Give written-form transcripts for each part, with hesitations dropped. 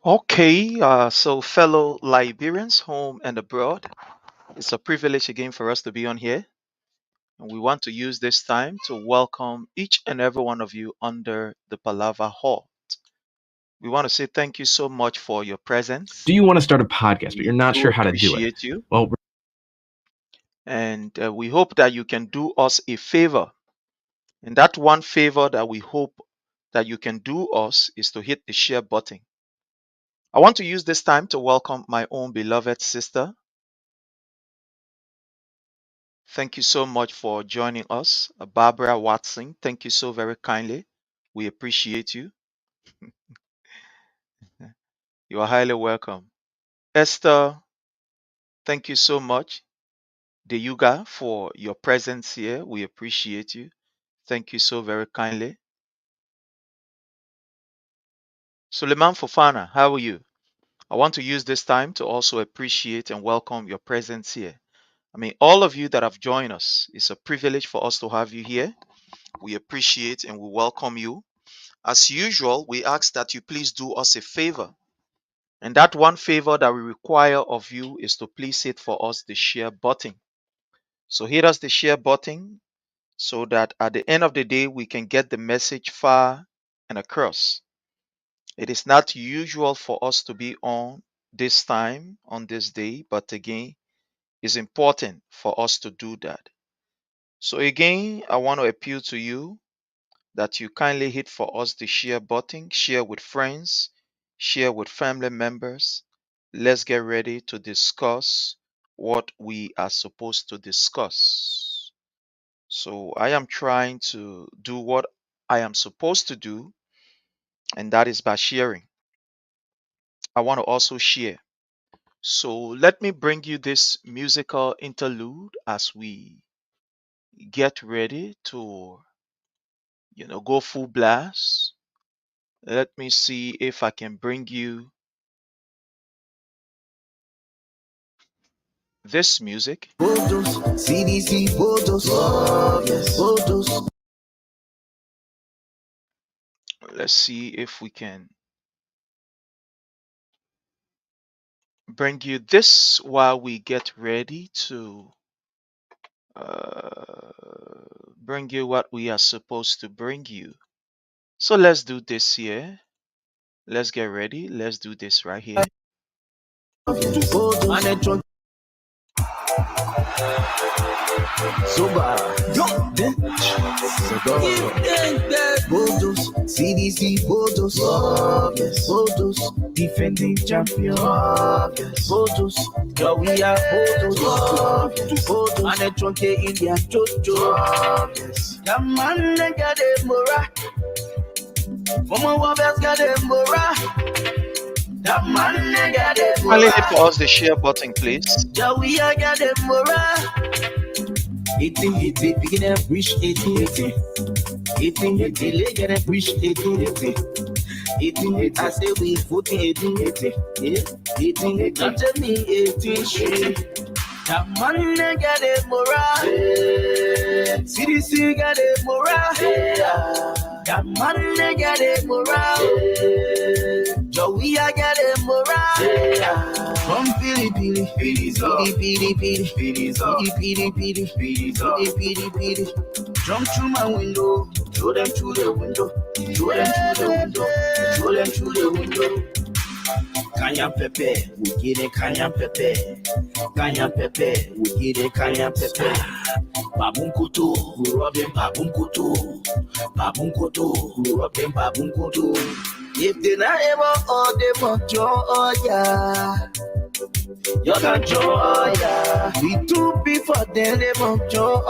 Okay, so fellow Liberians, home and abroad, it's a privilege again for us to be on here. And we want to use this time to welcome each and every one of you under the Palava Hall. We want to say thank you so much for your presence. Do you want to start a podcast, but you're We not do sure how to do it? appreciate you. Well, And we hope that you can do us a favor. And that one favor that we hope that you can do us is to hit the share button. I want to use this time to welcome my own beloved sister. Thank you so much for joining us. Barbara Watson, thank you so very kindly. We appreciate you. You are highly welcome. Esther, thank you so much. Deyuga, for your presence here. We appreciate you. Thank you so very kindly. Suleiman Fofana, how are you? I want to use this time to also appreciate and welcome your presence here. I mean, all of you that have joined us, it's a privilege for us to have you here. We appreciate and we welcome you. As usual, we ask that you please do us a favor. And that one favor that we require of you is to please hit for us the share button. So hit us the share button so that at the end of the day, we can get the message far and across. It is not usual for us to be on this time, on this day, but again, it's important for us to do that. So again, I want to appeal to you that you kindly hit for us the share button, share with friends, share with family members. Let's get ready to discuss what we are supposed to discuss. So I am trying to do what I am supposed to do, and that is by sharing. I want to also share. So let me bring you this musical interlude as we get ready to, go full blast. Let me see if I can bring you this music. Photos, CDC photos, oh, yes, photos. Let's see if we can bring you this while we get ready to uh, bring you what we are supposed to bring you. So let's do this here. Let's get ready. Let's do this right here. Photos. Soba, Photos, CDC photos, yes. Photos, defending champion, yes. Photos, girl we are photos, yes. Photos, and a trunk in their chocho, yes. The man got a mora, Mama Wabers got a mora. The man got a Finally, mora. hit for us the share button, please. Girl we are got a mora. 18, begin and reach 18. 18, leg and reach 18. 18, I say we 14, 18. 18, touch me 18, shit. That man got a morale. CDC got a morale. That man got a morale. Joey I got a morale. From Pili Pili, Pili Pili. Jump through my window, throw them through the window, throw them through the window. Kanya pepe, we get it kanya pepe. Kanya pepe, we get it kanya pepe. Babunkutu, we rub them babunkutu. Babunkutu, we rub them babunkutu. If they not ever all they want joy, you can joy. We too big for them, they want joy.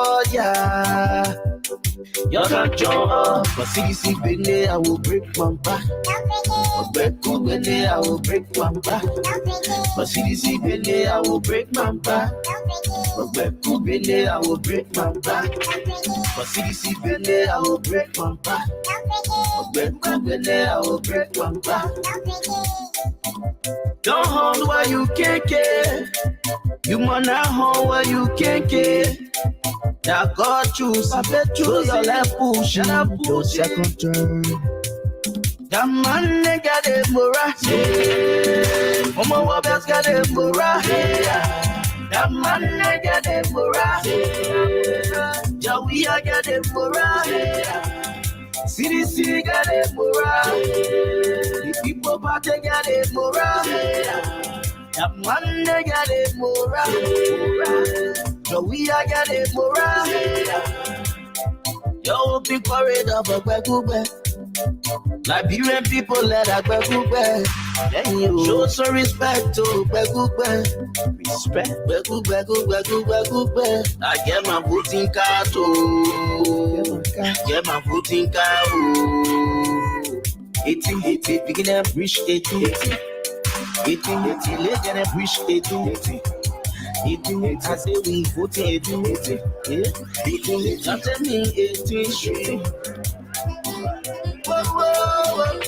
You can joy. For CDC Benny, I will break my back. For Beku Benny, I will break my back. For CDC Benny, I will break my back. For Beku Benny, I will break my back. For CDC Benny, I will break my back. For Beku Benny, I will break my back. Don't hold where you can't care. You might not hold where you can't care. That God choose, I bet choose your left push, your second turn. That man got a mora. Mama Wabers got a mora. That man got a mora. Joey I got a mora. CDC got a mora. The people party got a mora. That man got a mora. Joey I got a mora. Yo, big parade of a bagube. Liberian people let a bagube. Then you show some respect to bagube. Respect, bagube. I get my voting card too. Get my voting card. 18, begin and reach 18. 18, leg and reach 18. 18, I say we 14, 18, 18, touch me 18, shooting. Whoa.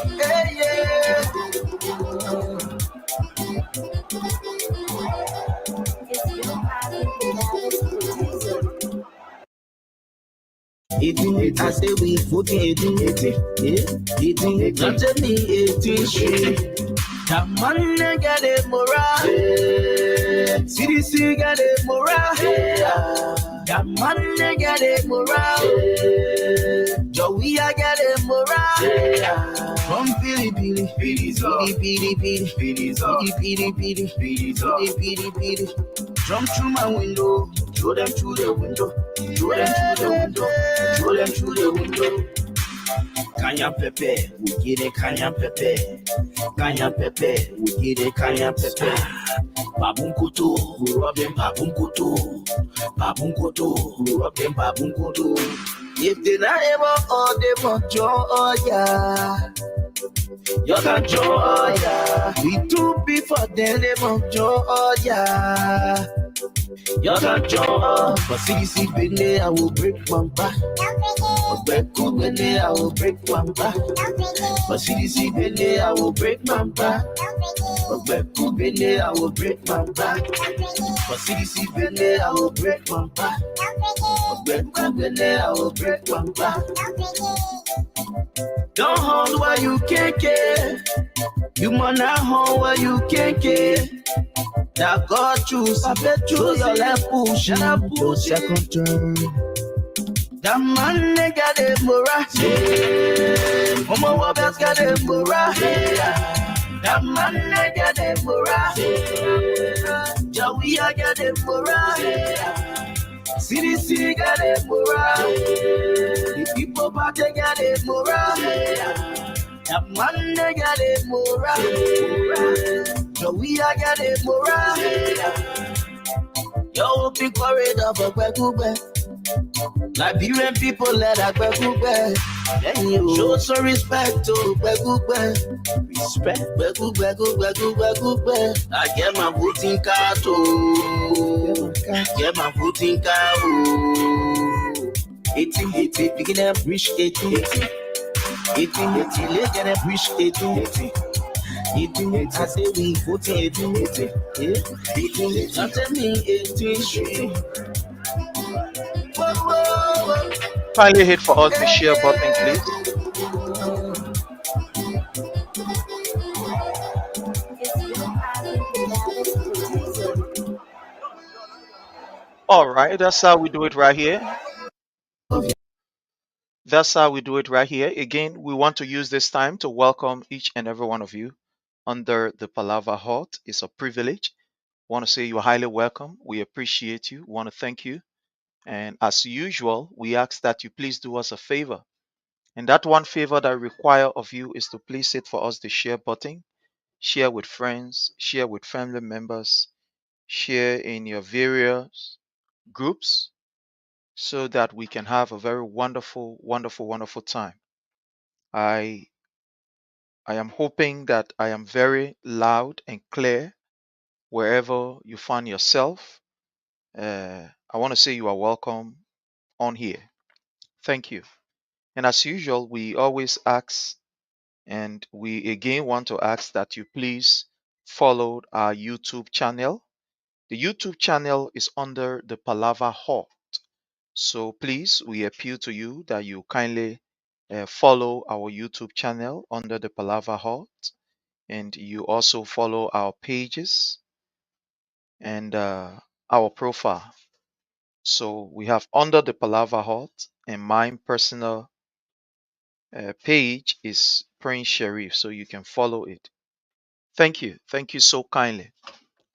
Hey, yeah. 18, I say we 14, 18, 18, touch me 18, shooting. That man got a morale. CDC got a morale. That man got a morale. Joey I got a morale. From Pili Pili. Jump through my window, throw them through the window, throw them through the window. Kanya pepe, we get it kanya pepe. Kanya pepe, we get it kanya pepe. Babunkutu, we rub them babunkutu. Babunkutu, we rub them babunkutu. If they not ever all they want joy, you can joy. We too big for them, they want joy. You can joy. For CDC Benny, I will break my back. For Beku Benny, I will break my back. For CDC Benny, I will break my back. For Beku Benny, I will break my back. For CDC Benny, I will break my back. For Beku Benny, I will break my back. Don't hold where you can't care. You might not hold where you can't care. That God choose, I bet choose your left push, your second turn. That man got a morale. Mama Wabers got a morale. That man got a morale. So we are getting moral. CDC got it moral. The people back they got it moral. That man they got it moral. So we are getting moral. Yo, open corridor for Kwekube. Liberian people let that Kwekube. Then you show some respect to Kwekube. Respect Kwekube. I get my voting card too. Get my voting card. 1880, begin a bridge 1880. 1880, leg and a bridge 1880. 1880, I say we voting 1880. 1880, I say me 1880. Kindly hit for us the share button, please. All right, that's how we do it right here. That's how we do it right here. Again, we want to use this time to welcome each and every one of you under the Palava Hut. It's a privilege. Want to say you're highly welcome. We appreciate you. Want to thank you. And as usual, we ask that you please do us a favor. And that one favor that I require of you is to please hit for us the share button. Share with friends, share with family members, share in your various groups so that we can have a very wonderful, wonderful, wonderful time. I I am hoping that I am very loud and clear wherever you find yourself. I want to say you are welcome on here. Thank you. And as usual, we always ask, and we again want to ask that you please follow our YouTube channel. The YouTube channel is under the Palava Hall. So please, we appeal to you that you kindly follow our YouTube channel under the Palava Hall, and you also follow our pages and our profile. So we have under the Palava Hut, and my personal page is Prince Sharif, so you can follow it. Thank you so kindly.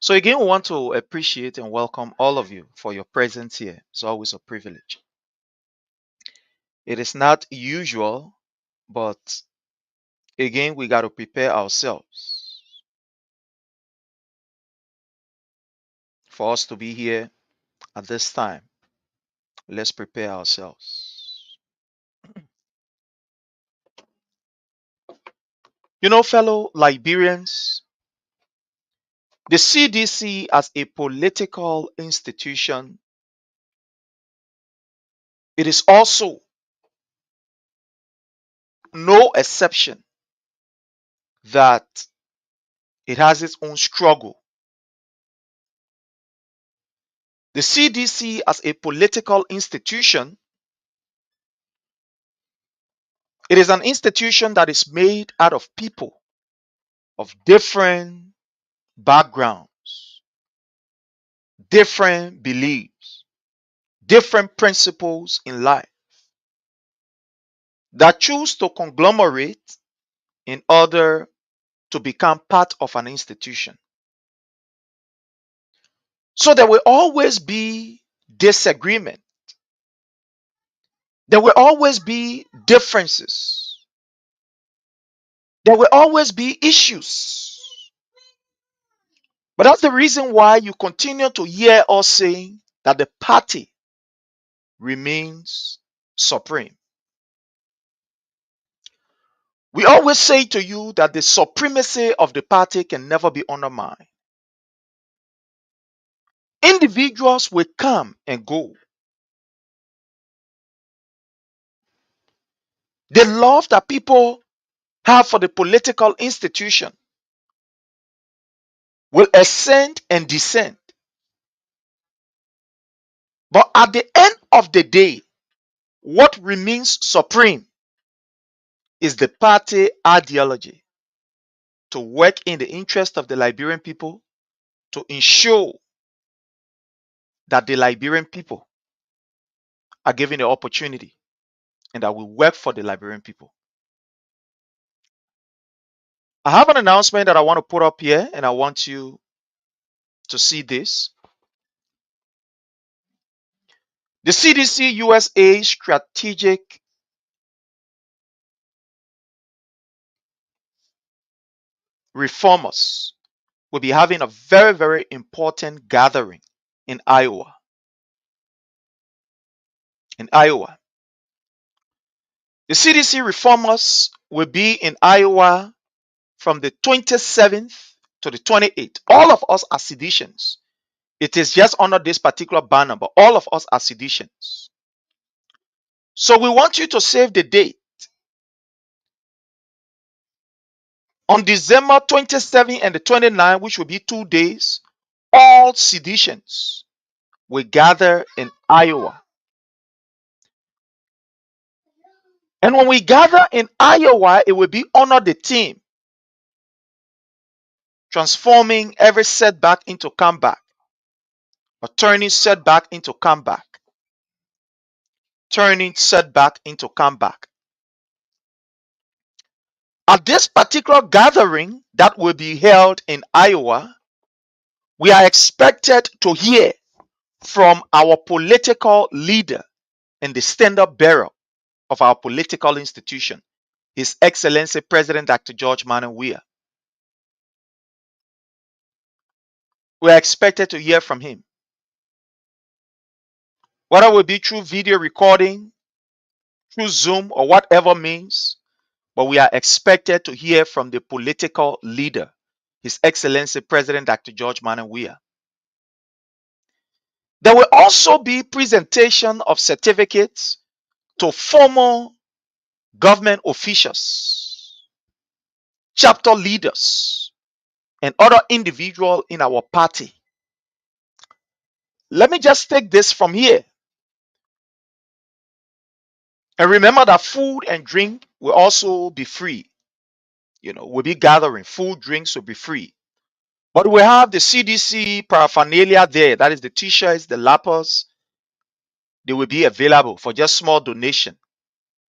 So again, we want to appreciate and welcome all of you for your presence here. It's always a privilege. It is not usual, but again, we got to prepare ourselves for us to be here at this time. Let's prepare ourselves. You know, fellow Liberians, the CDC as a political institution, it is also no exception that it has its own struggle. The CDC as a political institution, it is an institution that is made out of people of different backgrounds, different beliefs, different principles in life that choose to conglomerate in order to become part of an institution. So there will always be disagreement. There will always be differences. There will always be issues. But that's the reason why you continue to hear us saying that the party remains supreme. We always say to you that the supremacy of the party can never be undermined. Individuals will come and go. The love that people have for the political institution will ascend and descend. But at the end of the day, what remains supreme is the party ideology to work in the interest of the Liberian people, to ensure that the Liberian people are given the opportunity and that we work for the Liberian people. I have an announcement that I want to put up here, and I want you to see this. The CDC USA strategic reformers will be having a very, very important gathering in Iowa. In Iowa. The CDC reformers will be in Iowa from the 27th to the 28th. All of us are seditionists. It is just under this particular banner, but all of us are seditionists. So we want you to save the date. On December 27th and the 29th, which will be 2 days, all seditionists will gather in Iowa. And when we gather in Iowa, it will be under the theme, transforming every setback into comeback, or turning setback into comeback. Turning setback into comeback. At this particular gathering that will be held in Iowa, we are expected to hear from our political leader and the standard bearer of our political institution, His Excellency President Dr. George Manuel Weah. We are expected to hear from him. Whether it will be through video recording, through Zoom, or whatever means, but we are expected to hear from the political leader, His Excellency President Dr. George Manuel Weah. There will also be presentation of certificates to former government officials, chapter leaders, and other individuals in our party. Let me just take this from here. And remember that food and drink will also be free. We'll be gathering. Food, drinks will be free. But we have the CDC paraphernalia there. That is the t-shirts, the lappers. They will be available for just small donation.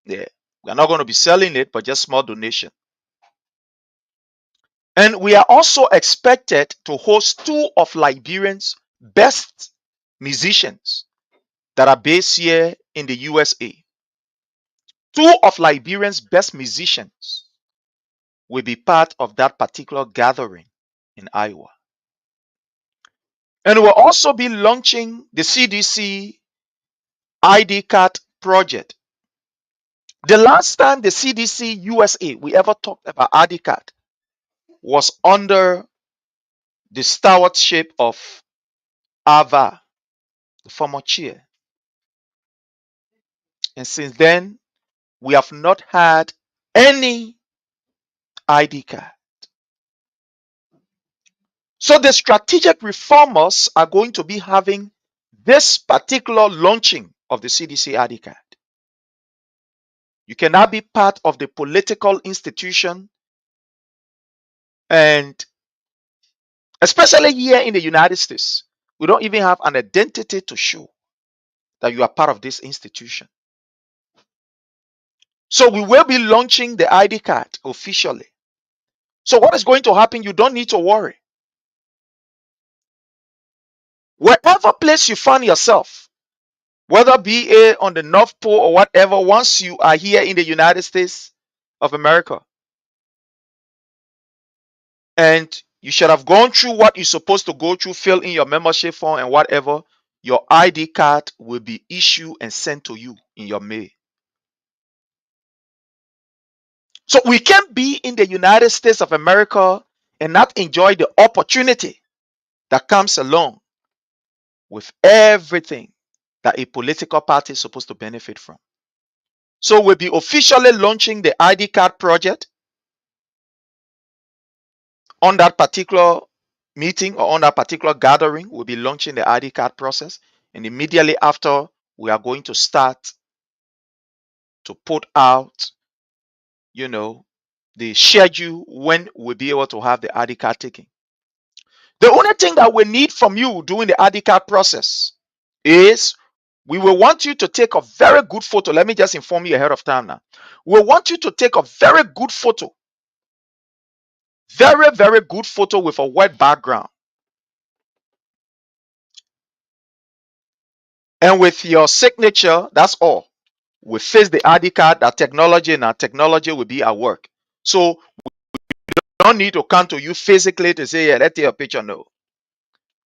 Yeah. We're not going to be selling it, but just small donation. And we are also expected to host two of Liberia's best musicians that are based here in the USA. Two of Liberia's best musicians will be part of that particular gathering in Iowa. And we'll also be launching the CDC ID card project. The last time the CDC USA we ever talked about ID card was under the stewardship of Ava, the former chair. And since then, we have not had any ID card. So the strategic reformers are going to be having this particular launching of the CDC ID card. You cannot be part of the political institution, and especially here in the United States, we don't even have an identity to show that you are part of this institution. So we will be launching the ID card officially. So what is going to happen? You don't need to worry. Wherever place you find yourself, whether be it on the North Pole or whatever, once you are here in the United States of America, and you should have gone through what you're supposed to go through, fill in your membership form and whatever, your ID card will be issued and sent to you in your mail. So we can't be in the United States of America and not enjoy the opportunity that comes along with everything that a political party is supposed to benefit from. So we'll be officially launching the ID card project on that particular meeting or on that particular gathering. We'll be launching the ID card process, and immediately after, we are going to start to put out, the schedule when we'll be able to have the ID card taken. The only thing that we need from you during the ID card process is we will want you to take a very good photo. Let me just inform you ahead of time now. We want you to take a very good photo. Very, very good photo with a white background. And with your signature, that's all. We face the ID card, that technology, and our technology will be at work. So we don't need to come to you physically to say, yeah, let's take a picture. No.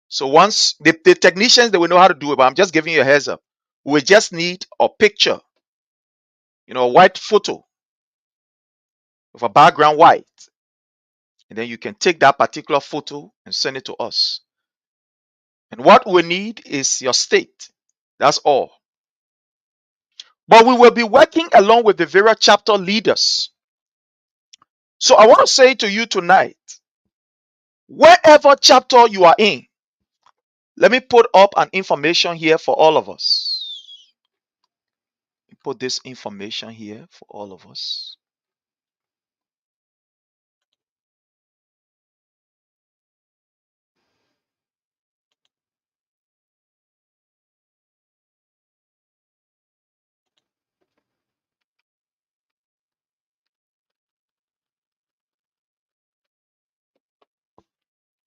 So once the technicians, they will know how to do it, but I'm just giving you a heads up. We just need a picture, a white photo with a background white. And then you can take that particular photo and send it to us. And what we need is your state. That's all. But we will be working along with the various chapter leaders. So I want to say to you tonight, wherever chapter you are in, let me put up an information here for all of us. Put this information here for all of us.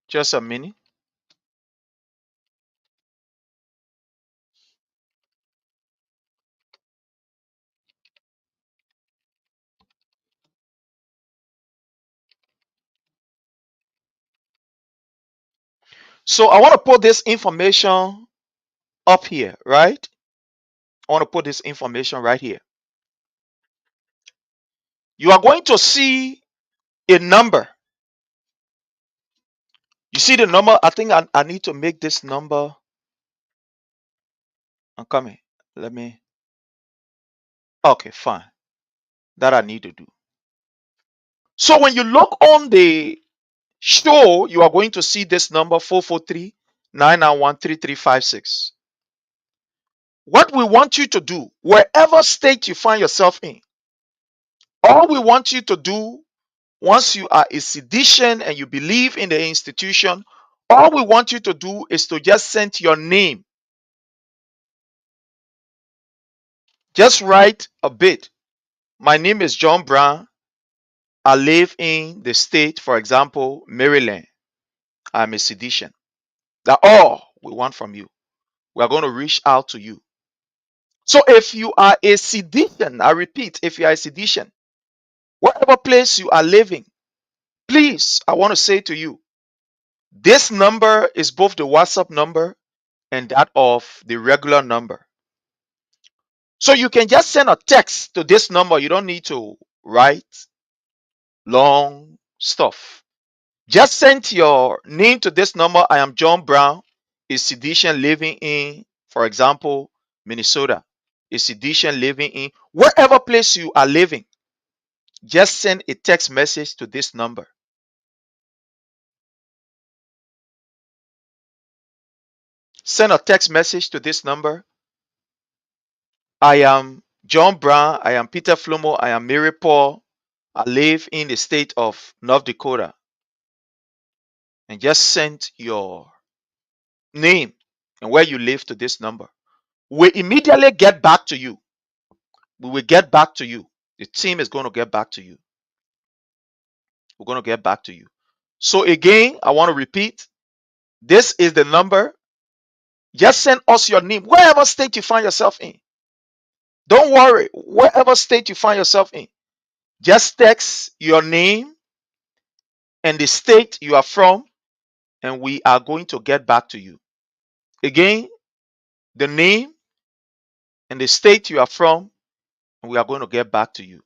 Just a minute. So I want to put this information up here, right? I want to put this information right here. You are going to see a number. You see the number? I think I need to make this number. I'm coming. Let me. Okay, fine. That I need to do. So when you look on the show, you are going to see this number 443-991-3356. What we want you to do, wherever state you find yourself in, all we want you to do, once you are a citizen and you believe in the institution, all we want you to do is to just send your name. Just write a bit. My name is John Brown. I live in the state, for example, Maryland. I'm a citizen. That's all we want from you. We are going to reach out to you. So if you are a citizen, I repeat, if you are a citizen, whatever place you are living, please, I want to say to you, this number is both the WhatsApp number and that of the regular number. So you can just send a text to this number. You don't need to write long stuff. Just send your name to this number. I am John Brown, a citizen living in, for example, Minnesota. A citizen living in wherever place you are living. Just send a text message to this number. Send a text message to this number. I am John Brown. I am Peter Flomo. I am Mary Paul. I live in the state of North Dakota. And just send your name and where you live to this number. We immediately get back to you. We will get back to you. The team is going to get back to you. We're going to get back to you. So again, I want to repeat. This is the number. Just send us your name, wherever state you find yourself in. Don't worry, wherever state you find yourself in. Just text your name and the state you are from, and we are going to get back to you. Again, the name and the state you are from, and we are going to get back to you.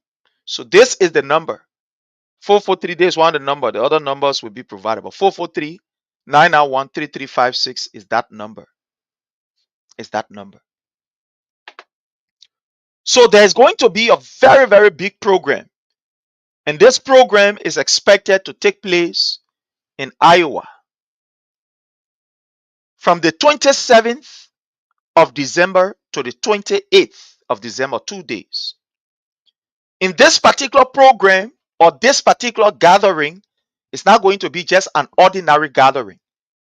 So this is the number. 443, there's one the number. The other numbers will be provided. But 443-991-3356 is that number. Is that number. So there's going to be a very, very big program. And this program is expected to take place in Iowa from the 27th of December to the 28th of December, 2 days. In this particular program or this particular gathering, it's not going to be just an ordinary gathering.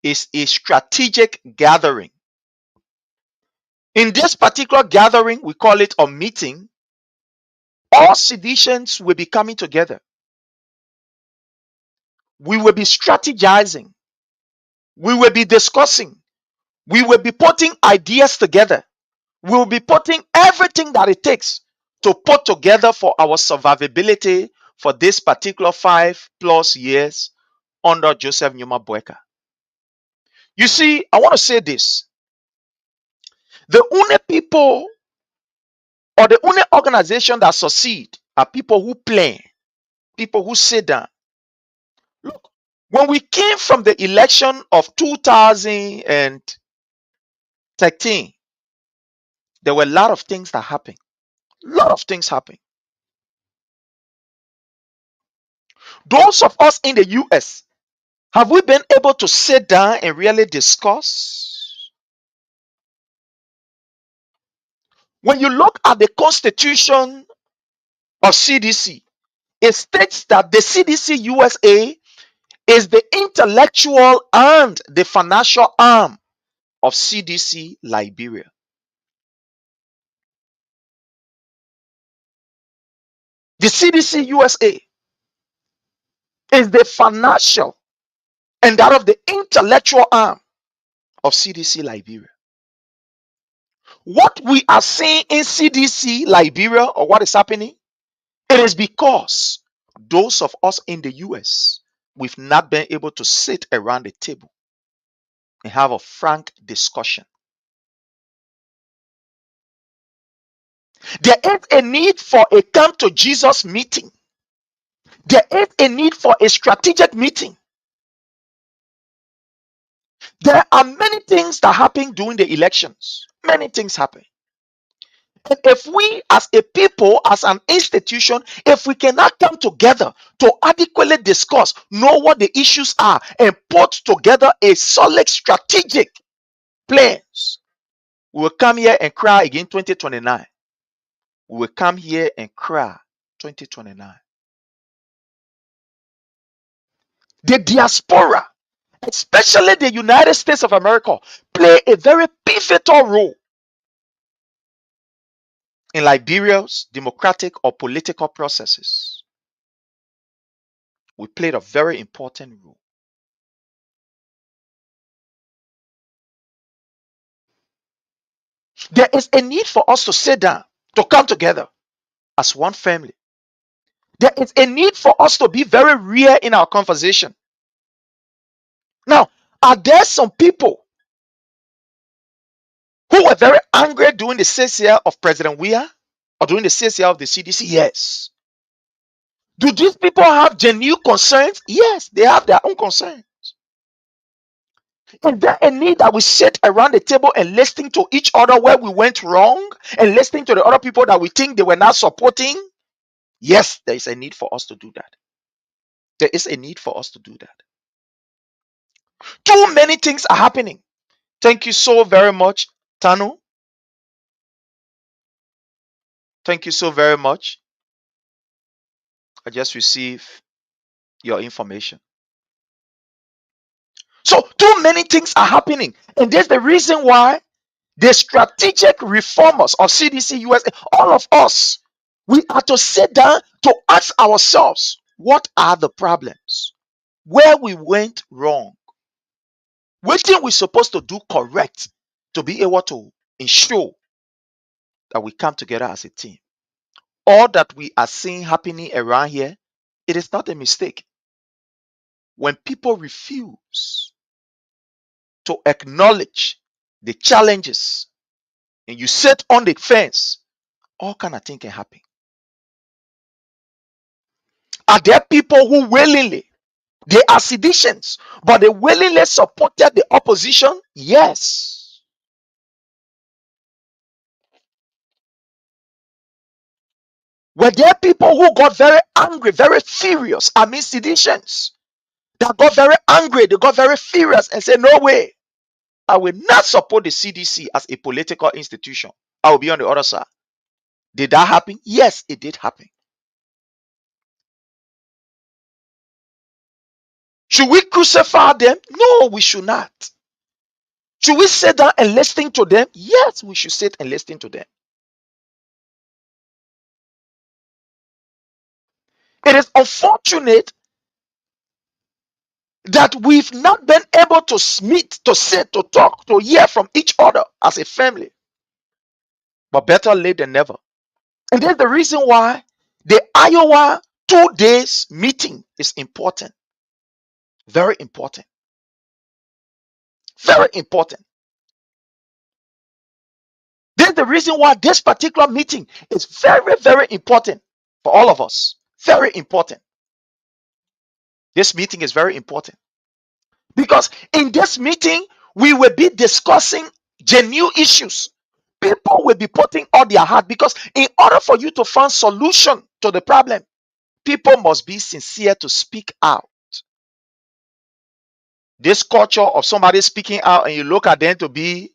It's a strategic gathering. In this particular gathering, we call it a meeting. All citizens will be coming together. We will be strategizing. We will be discussing. We will be putting ideas together. We'll be putting everything that it takes to put together for our survivability for this particular 5+ years under Joseph Numa Boyka. You see, I want to say this. The only people or the only organization that succeed are people who plan, people who sit down. Look, when we came from the election of 2013, there were a lot of things that happened. A lot of things happened. Those of us in the US, have we been able to sit down and really discuss? When you look at the constitution of CDC, it states that the CDC USA is the intellectual and the financial arm of CDC Liberia. The CDC USA is the financial and that of the intellectual arm of CDC Liberia. What we are seeing in CDC Liberia, or what is happening, it is because those of us in the US, we've not been able to sit around the table and have a frank discussion. There is a need for a come to Jesus meeting. There is a need for a strategic meeting. There are many things that happen during the elections. Many things happen. And if we as a people, as an institution, if we cannot come together to adequately discuss, know what the issues are, and put together a solid strategic plans, we will come here and cry again 2029. We will come here and cry 2029. The diaspora, especially the United States of America, play a very pivotal role in Liberia's democratic or political processes. We played a very important role. There is a need for us to sit down, to come together as one family. There is a need for us to be very real in our conversation. Now, are there some people who were very angry during the 6 year of President Weah or during the 6 year of the CDC? Yes. Do these people have genuine concerns? Yes, they have their own concerns. Is there a need that we sit around the table and listen to each other where we went wrong and listening to the other people that we think they were not supporting? Yes, there is a need for us to do that. There is a need for us to do that. Too many things are happening. Thank you so very much, Tano. Thank you so very much. I just received your information. So, too many things are happening. And that's the reason why the strategic reformers of CDC USA, all of us, we are to sit down to ask ourselves, what are the problems? Where we went wrong? What thing we're supposed to do correct to be able to ensure that we come together as a team? All that we are seeing happening around here, it is not a mistake. When people refuse to acknowledge the challenges and you sit on the fence, all kind of things can happen. Are there people who willingly, they are seditions, but they willingly supported the opposition? Yes. Were there people who got very angry, very furious amid seditions? That got very angry, they got very furious and said, no way, I will not support the CDC as a political institution. I will be on the other side. Did that happen? Yes, it did happen. Should we crucify them? No, we should not. Should we sit down and listen to them? Yes, we should sit and listen to them. It is unfortunate that we've not been able to meet, to sit, to talk, to hear from each other as a family. but better late than never. And that's the reason why the Iowa 2 days meeting is important. Very important. Very important. That's the reason why this particular meeting is very, very important for all of us. Very important. This meeting is very important because in this meeting, we will be discussing genuine issues. People will be putting all their heart because in order for you to find solution to the problem, people must be sincere to speak out. This culture of somebody speaking out and you look at them to be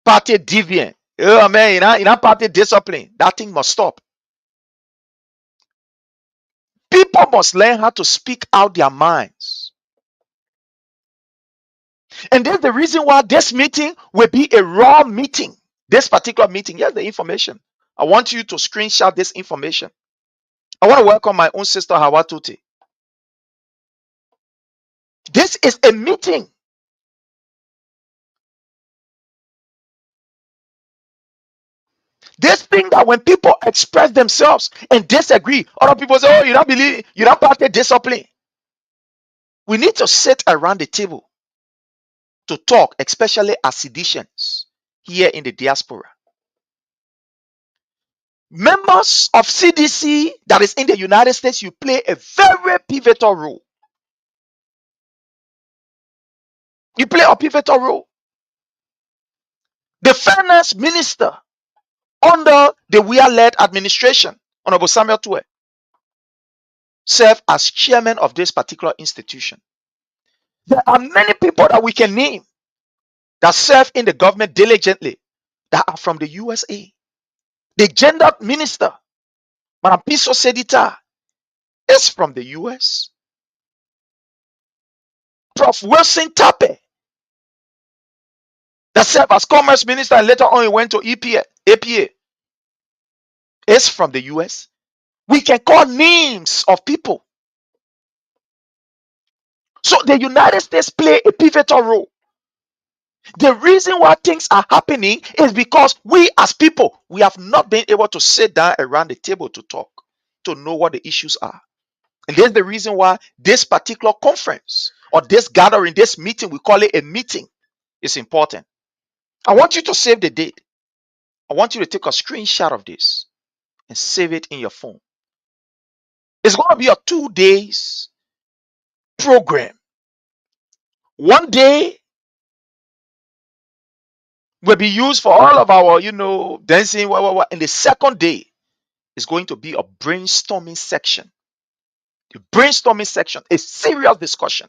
party deviant. Oh man, in that party discipline, that thing must stop. People must learn how to speak out their minds. And that's the reason why this meeting will be a raw meeting. This particular meeting, here's the information. I want you to screenshot this information. I want to welcome my own sister Hawatuti. This is a meeting. This thing that when people express themselves and disagree, other people say, oh, you don't believe, you don't practice discipline. We need to sit around the table to talk, especially as seditians here in the diaspora. Members of CDC that is in the United States, you play a very pivotal role. You play a pivotal role. The finance minister under the Weah-led administration, Honorable Samuel Tue, served as chairman of this particular institution. There are many people that we can name that serve in the government diligently that are from the USA. The gender minister, Madam Piso Sedita, is from the US. Prof. Wilson Tape, that served as commerce minister and later on he went to APA, is from the US. We can call names of people. So the United States play a pivotal role. The reason why things are happening is because we as people, we have not been able to sit down around the table to talk, to know what the issues are. And that's the reason why this particular conference or this gathering, this meeting, we call it a meeting, is important. I want you to save the date. I want you to take a screenshot of this and save it in your phone. It's going to be a 2 days program. One day will be used for all of our, dancing, and the second day is going to be a brainstorming section. The brainstorming section, a serious discussion.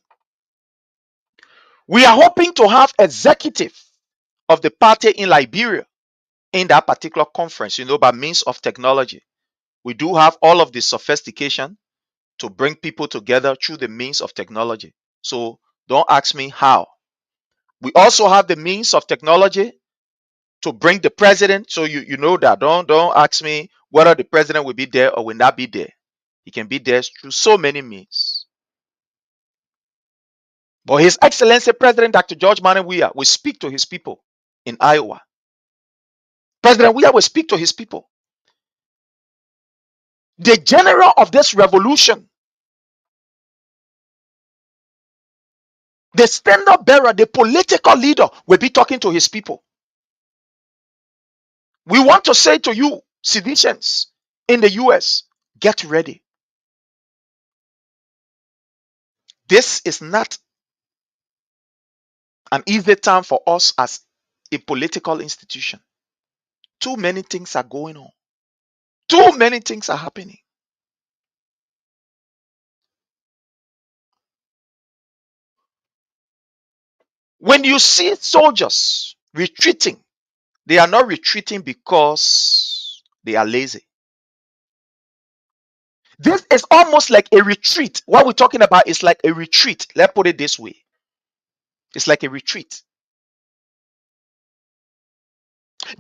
We are hoping to have executive of the party in Liberia in that particular conference, by means of technology. We do have all of the sophistication to bring people together through the means of technology. So don't ask me how. We also have the means of technology to bring the president. So you know that. Don't ask me whether the president will be there or will not be there. He can be there through so many means. But His Excellency President Dr. George Manneh Weah will speak to his people in Iowa. President Weah will speak to his people. The general of this revolution, the standard bearer, the political leader will be talking to his people. We want to say to you, citizens in the US, get ready. This is not an easy time for us as a political institution. Too many things are going on. Too many things are happening. When you see soldiers retreating, they are not retreating because they are lazy. This is almost like a retreat. What we're talking about is like a retreat. Let's put it this way. It's like a retreat.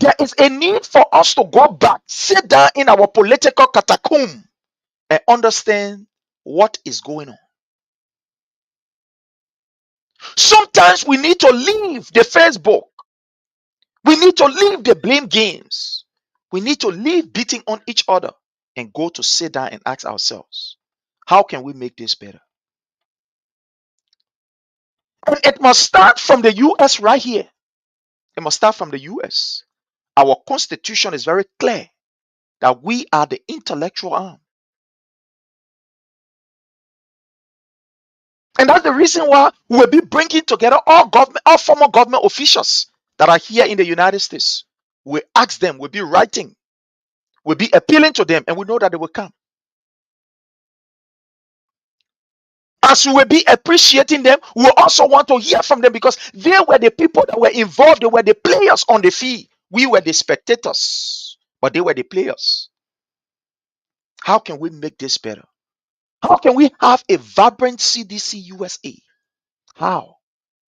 There is a need for us to go back, sit down in our political catacomb, and understand what is going on. Sometimes we need to leave the Facebook We need to leave the blame games. We need to leave beating on each other and go to sit down and ask ourselves, how can we make this better? And it must start from the US right here. It must start from the US. Our constitution is very clear that we are the intellectual arm. And that's the reason why we'll be bringing together all former government officials that are here in the United States. We ask them, we'll be writing, we'll be appealing to them, and we know that they will come. As we will be appreciating them, we also want to hear from them because they were the people that were involved, they were the players on the field. We were the spectators, but they were the players. How can we make this better? How can we have a vibrant CDC USA? How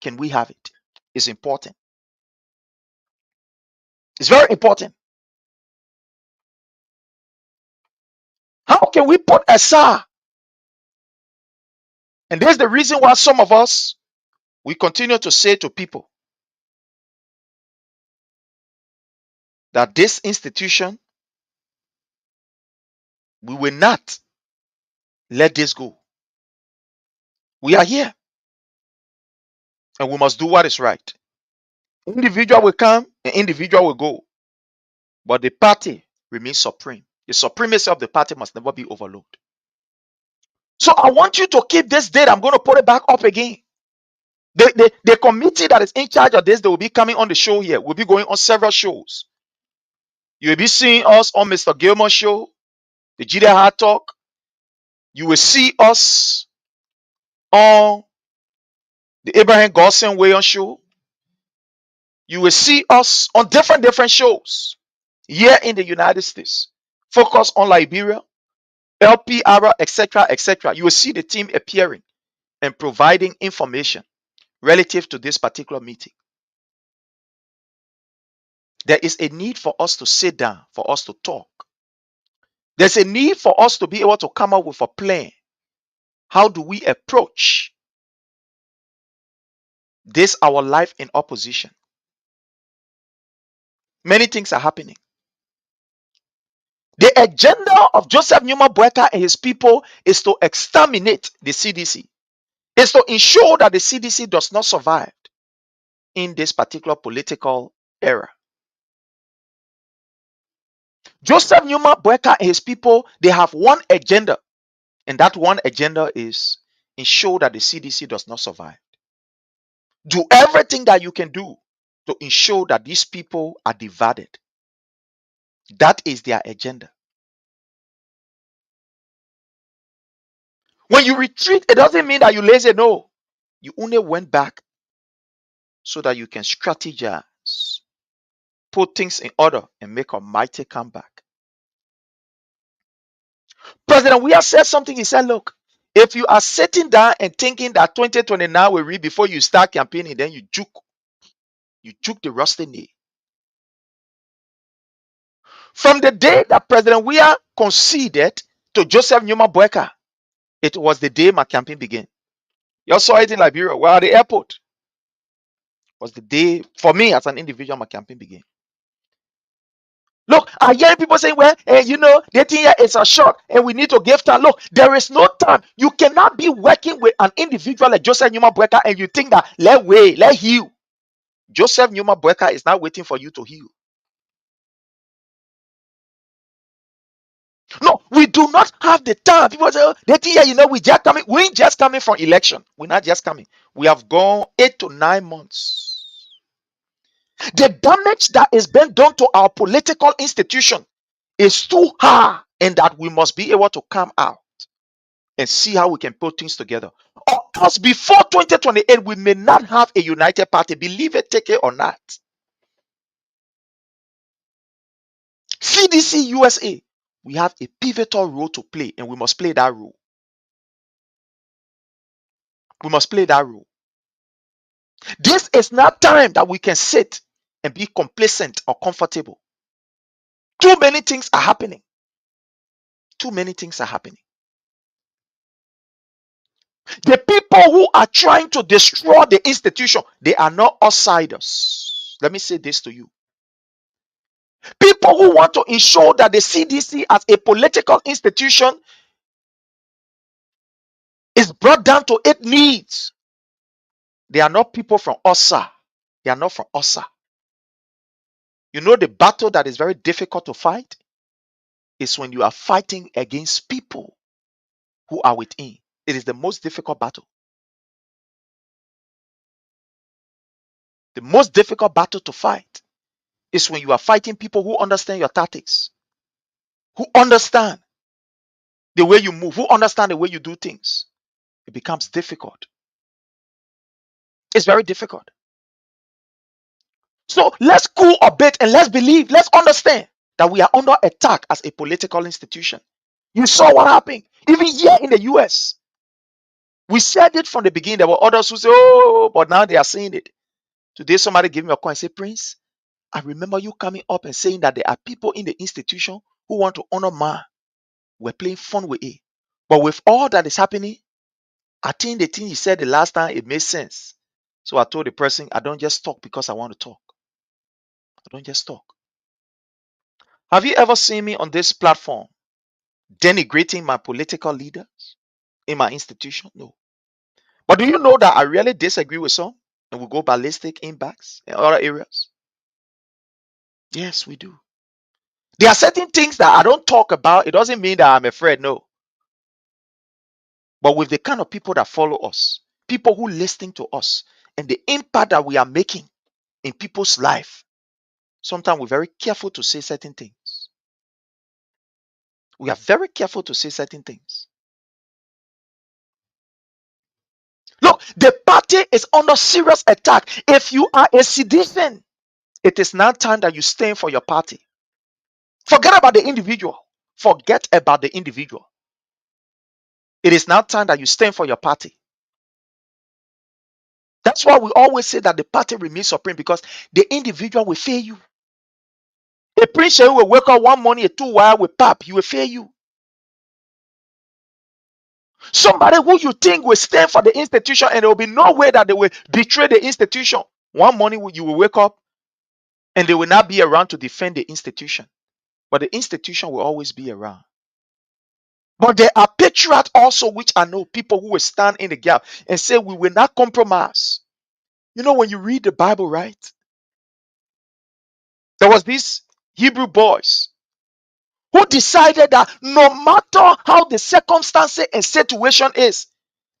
can we have it? It's important. It's very important. How can we put aside? And there's the reason why some of us, we continue to say to people that this institution, we will not let this go. We are here and we must do what is right. Individual will come and individual will go, but the party remains supreme. The supremacy of the party must never be overlooked. So I want you to keep this date. I'm going to put it back up again. The committee that is in charge of this, they will be coming on the show here. We'll be going on several shows. You will be seeing us on Mr. Gilmore's show, the Jide Hard Talk. You will see us on the Abraham Godson Way on show. You will see us on different shows here in the United States. Focus on Liberia, LP, ARA, etc., etc. You will see the team appearing and providing information relative to this particular meeting. There is a need for us to sit down, for us to talk. There's a need for us to be able to come up with a plan. How do we approach this, our life in opposition? Many things are happening. The agenda of Joseph Numa Boyka and his people is to exterminate the CDC. Is to ensure that the CDC does not survive in this particular political era. Joseph Numa Boyka and his people, they have one agenda, and that one agenda is ensure that the CDC does not survive. Do everything that you can do to ensure that these people are divided. That is their agenda. When you retreat, it doesn't mean that you lazy. No, you only went back so that you can strategize, put things in order, and make a mighty comeback. President Weah said something. He said, look, if you are sitting down and thinking that 2029 will read before you start campaigning, then you juke the rusty knee. From the day that President Weah conceded to Joseph Numa Boyka, it was the day my campaign began. You all saw it in Liberia. Well, at the airport was the day for me as an individual my campaign began. Look, I hear people saying, well, they think it's a shock and we need to give time. Look, there is no time. You cannot be working with an individual like Joseph Numa Boyka and you think that let heal. Joseph Numa Boyka is not waiting for you to heal. No, we do not have the time. People say, oh, they think, we just coming. We ain't just coming from election. We're not just coming. We have gone 8 to 9 months. The damage that is being done to our political institution is too high, and that we must be able to come out and see how we can put things together. Or else before 2028, we may not have a united party. Believe it, take it or not. CDC USA, we have a pivotal role to play, and we must play that role. We must play that role. This is not time that we can sit and be complacent or comfortable. Too many things are happening. Too many things are happening. The people who are trying to destroy the institution, they are not outsiders. Let me say this to you. People who want to ensure that the CDC as a political institution is brought down to its needs. They are not people from OSA. They are not from OSA. You know the battle that is very difficult to fight is when you are fighting against people who are within. It is the most difficult battle. The most difficult battle to fight is when you are fighting people who understand your tactics, who understand the way you move, who understand the way you do things. It becomes difficult. It's very difficult. So let's cool a bit and let's believe, let's understand that we are under attack as a political institution. You saw what happened, even here in the US. We said it from the beginning. There were others who say, oh, but now they are saying it. Today, somebody gave me a call and said, Prince, I remember you coming up and saying that there are people in the institution who want to honor man. We're playing fun with it. But with all that is happening, I think the thing you said the last time, it made sense. So I told the person, I don't just talk because I want to talk. I don't just talk. Have you ever seen me on this platform denigrating my political leaders in my institution? No. But do you know that I really disagree with some and we go ballistic in backs in other areas? Yes, we do. There are certain things that I don't talk about. It doesn't mean that I'm afraid, no. But with the kind of people that follow us, people who listen to us, and the impact that we are making in people's life, sometimes we're very careful to say certain things. We are very careful to say certain things. Look, the party is under serious attack. If you are a citizen, it is now time that you stand for your party. Forget about the individual. Forget about the individual. It is now time that you stand for your party. That's why we always say that the party remains supreme, because the individual will fail you. A preacher who will wake up one morning, a 2 wire with pap, he will fail you. Somebody who you think will stand for the institution and there will be no way that they will betray the institution. One morning you will wake up and they will not be around to defend the institution. But the institution will always be around. But there are patriots also, which I know, people who will stand in the gap and say we will not compromise. You know, when you read the Bible, right? There was these Hebrew boys who decided that no matter how the circumstances and situation is,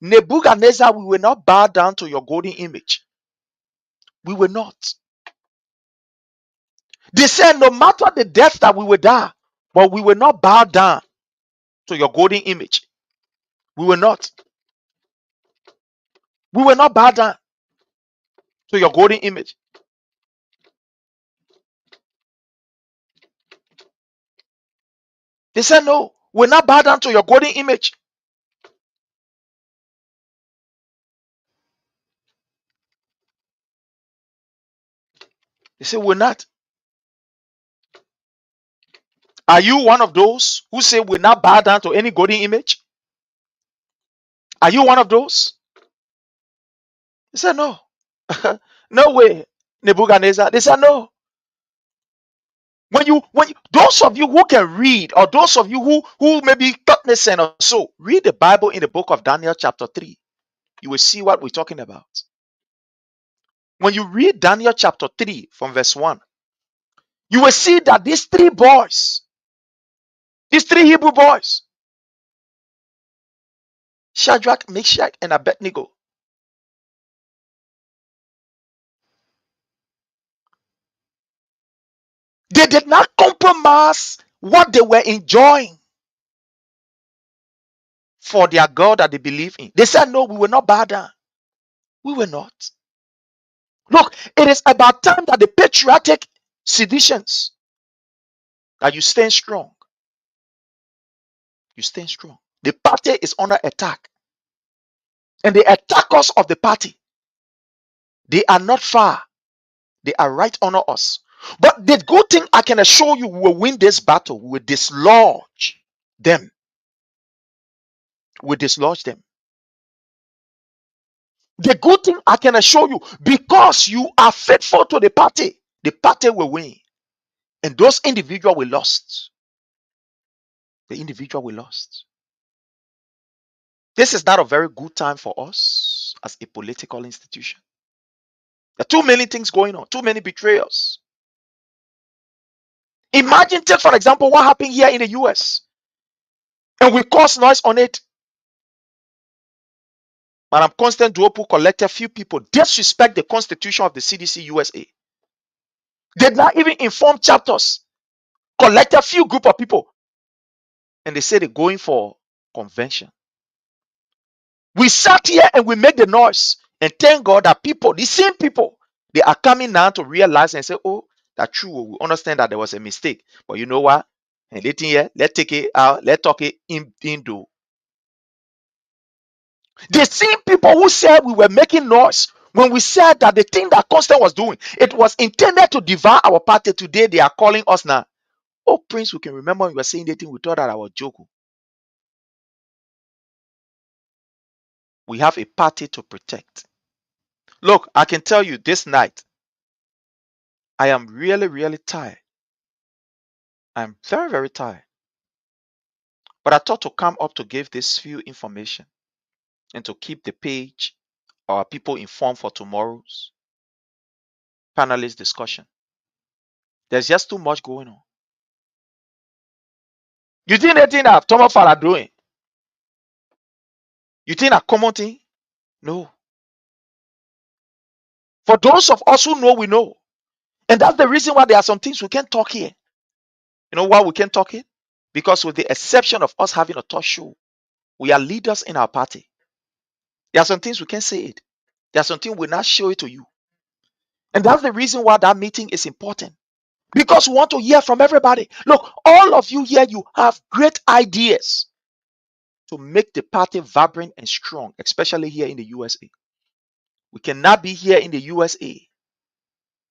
Nebuchadnezzar, we will not bow down to your golden image. We will not. They said no matter the death that we will die, but we will not bow down to your golden image. We will not. We will not bow down to your golden image. They said no, we'll not bow down to your golden image. They said we're not. Are you one of those who say we'll not bow down to any golden image? Are you one of those? They said no. No way, Nebuchadnezzar. They said no. When you those of you who can read, or those of you who may be cognizant or so, read the Bible in the book of Daniel chapter 3. You will see what we're talking about. When you read Daniel chapter 3 from verse 1, you will see that these three boys, these three Hebrew boys, Shadrach, Meshach, and Abednego, they did not compromise what they were enjoying for their God that they believe in. They said, no, we will not bow down. We will not. Look, it is about time that the patriotic seditions, that you stand strong. You stand strong. The party is under attack. And the attackers of the party, they are not far. They are right under us. But the good thing I can assure you, we will win this battle. We will dislodge them. We will dislodge them. The good thing I can assure you, because you are faithful to the party will win. And those individuals we lost. The individual we lost. This is not a very good time for us as a political institution. There are too many things going on, too many betrayals. Imagine, take for example, what happened here in the US, and we cause noise on it. Madam Constant Duopu collected few people disrespect the constitution of the CDC USA. Did not even inform chapters, collected few group of people, and they say they're going for convention. We sat here and we make the noise, and thank God that people, the same people, they are coming now to realize and say, oh, that's true. We understand that there was a mistake. But you know what? And let's take it out, let's talk it into. The same people who said we were making noise when we said that the thing that Constant was doing, it was intended to devour our party. Today they are calling us now. Oh, Prince, we can remember when we were saying the thing, we thought that I was joking. We have a party to protect. Look, I can tell you this night, I am really, really tired. I'm very, very tired. But I thought to come up to give this few information and to keep the page, our people informed for tomorrow's panelist discussion. There's just too much going on. You think anything that Tom are doing? You think a common thing? No. For those of us who know, we know. And that's the reason why there are some things we can't talk here. You know why we can't talk it? Because with the exception of us having a talk show, we are leaders in our party. There are some things we can't say it. There are some things we not show it to you. And that's the reason why that meeting is important. Because we want to hear from everybody. Look, all of you here, you have great ideas to make the party vibrant and strong, especially here in the USA. We cannot be here in the USA,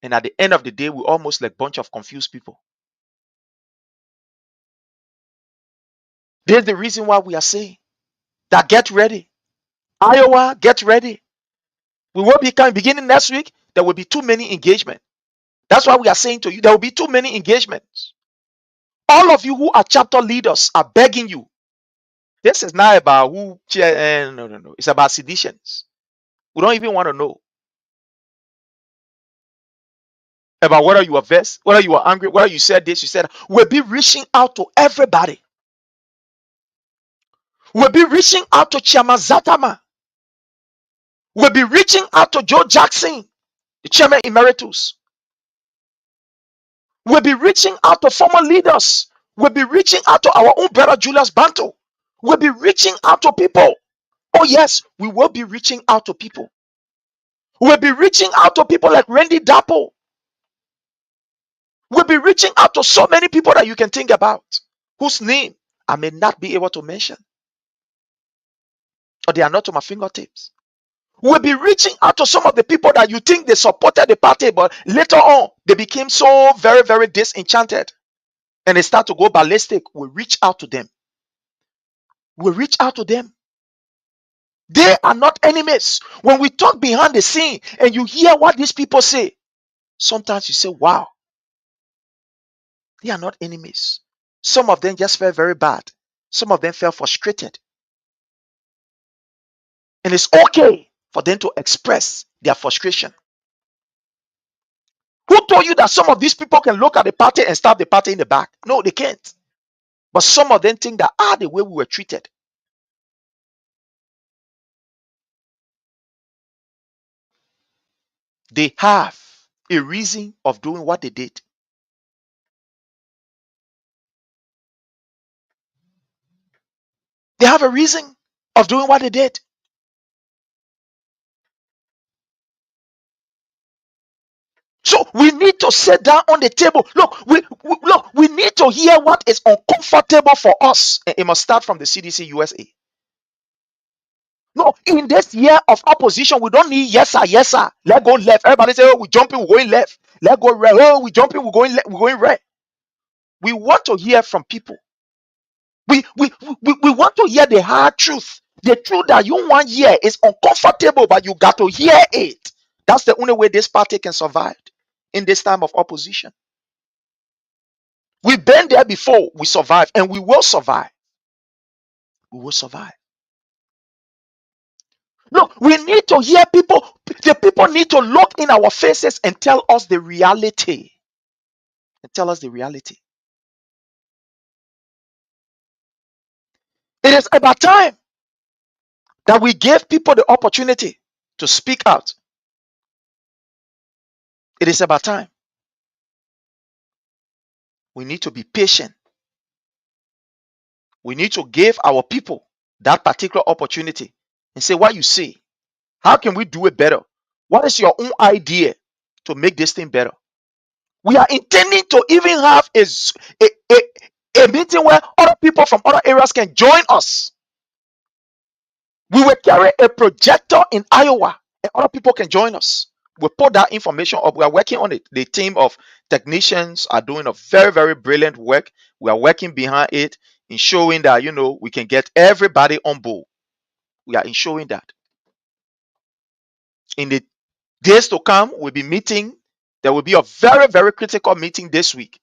and at the end of the day, we're almost like a bunch of confused people. There's the reason why we are saying that get ready. Iowa, get ready. We will be coming beginning next week. There will be too many engagements. That's why we are saying to you, there will be too many engagements. All of you who are chapter leaders are begging you. This is not about who chair. No. It's about seditions. We don't even want to know about whether you are vexed, whether you are angry, whether you said this, you said that. We'll be reaching out to everybody. We'll be reaching out to Chairman Zatama. We'll be reaching out to Joe Jackson, the Chairman Emeritus. We'll be reaching out to former leaders. We'll be reaching out to our own brother Julius Banto. We'll be reaching out to people. Oh, yes, we will be reaching out to people. We'll be reaching out to people like Randy Dapo. We'll be reaching out to so many people that you can think about, whose name I may not be able to mention, or they are not on my fingertips. We'll be reaching out to some of the people that you think they supported the party, but later on, they became so very, very disenchanted and they start to go ballistic. We'll reach out to them. We'll reach out to them. They are not enemies. When we talk behind the scene and you hear what these people say, sometimes you say, wow, they are not enemies. Some of them just felt very bad. Some of them felt frustrated. And it's okay for them to express their frustration. Who told you that some of these people can look at the party and stab the party in the back? No, they can't. But some of them think that, the way we were treated. They have a reason of doing what they did. They have a reason of doing what they did. So we need to sit down on the table. Look, we need to hear what is uncomfortable for us. And it must start from the CDC USA. No, in this year of opposition, we don't need yes sir. Let go left. Everybody say, oh, we jumping, we're going left. Let go right. Oh, we jumping, we're going right. We want to hear from people. We want to hear the hard truth. The truth that you want to hear is uncomfortable, but you got to hear it. That's the only way this party can survive in this time of opposition. We've been there before. We survived, and we will survive. We will survive. No, we need to hear people. The people need to look in our faces and tell us the reality. And tell us the reality. It is about time that we gave people the opportunity to speak out. It is about time. We need to be patient. We need to give our people that particular opportunity and say, what you see, how can we do it better? What is your own idea to make this thing better? We are intending to even have a meeting where other people from other areas can join us. We will carry a projector in Iowa and other people can join us. We put that information up. We are working on it. The team of technicians are doing a very, very brilliant work. We are working behind it, ensuring that we can get everybody on board. We are ensuring that. In the days to come, we'll be meeting. There will be a very, very critical meeting this week.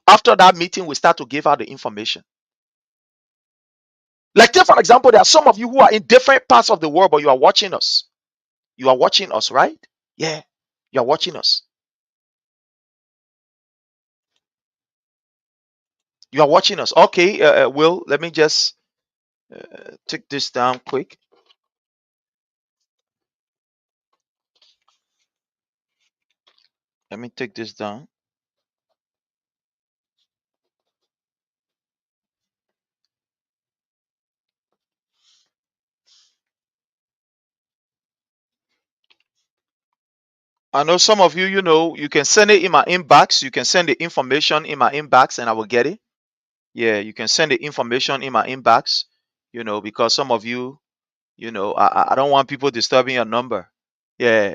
After that meeting, we start to give out the information. Like, take for example, there are some of you who are in different parts of the world, but you are watching us. You are watching us, right? Yeah, you are watching us. You are watching us. Okay, Will, let me just take this down quick. Let me take this down. I know some of you, you can send it in my inbox. You can send the information in my inbox and I will get it. Yeah, you can send the information in my inbox, because some of you, I don't want people disturbing your number. Yeah,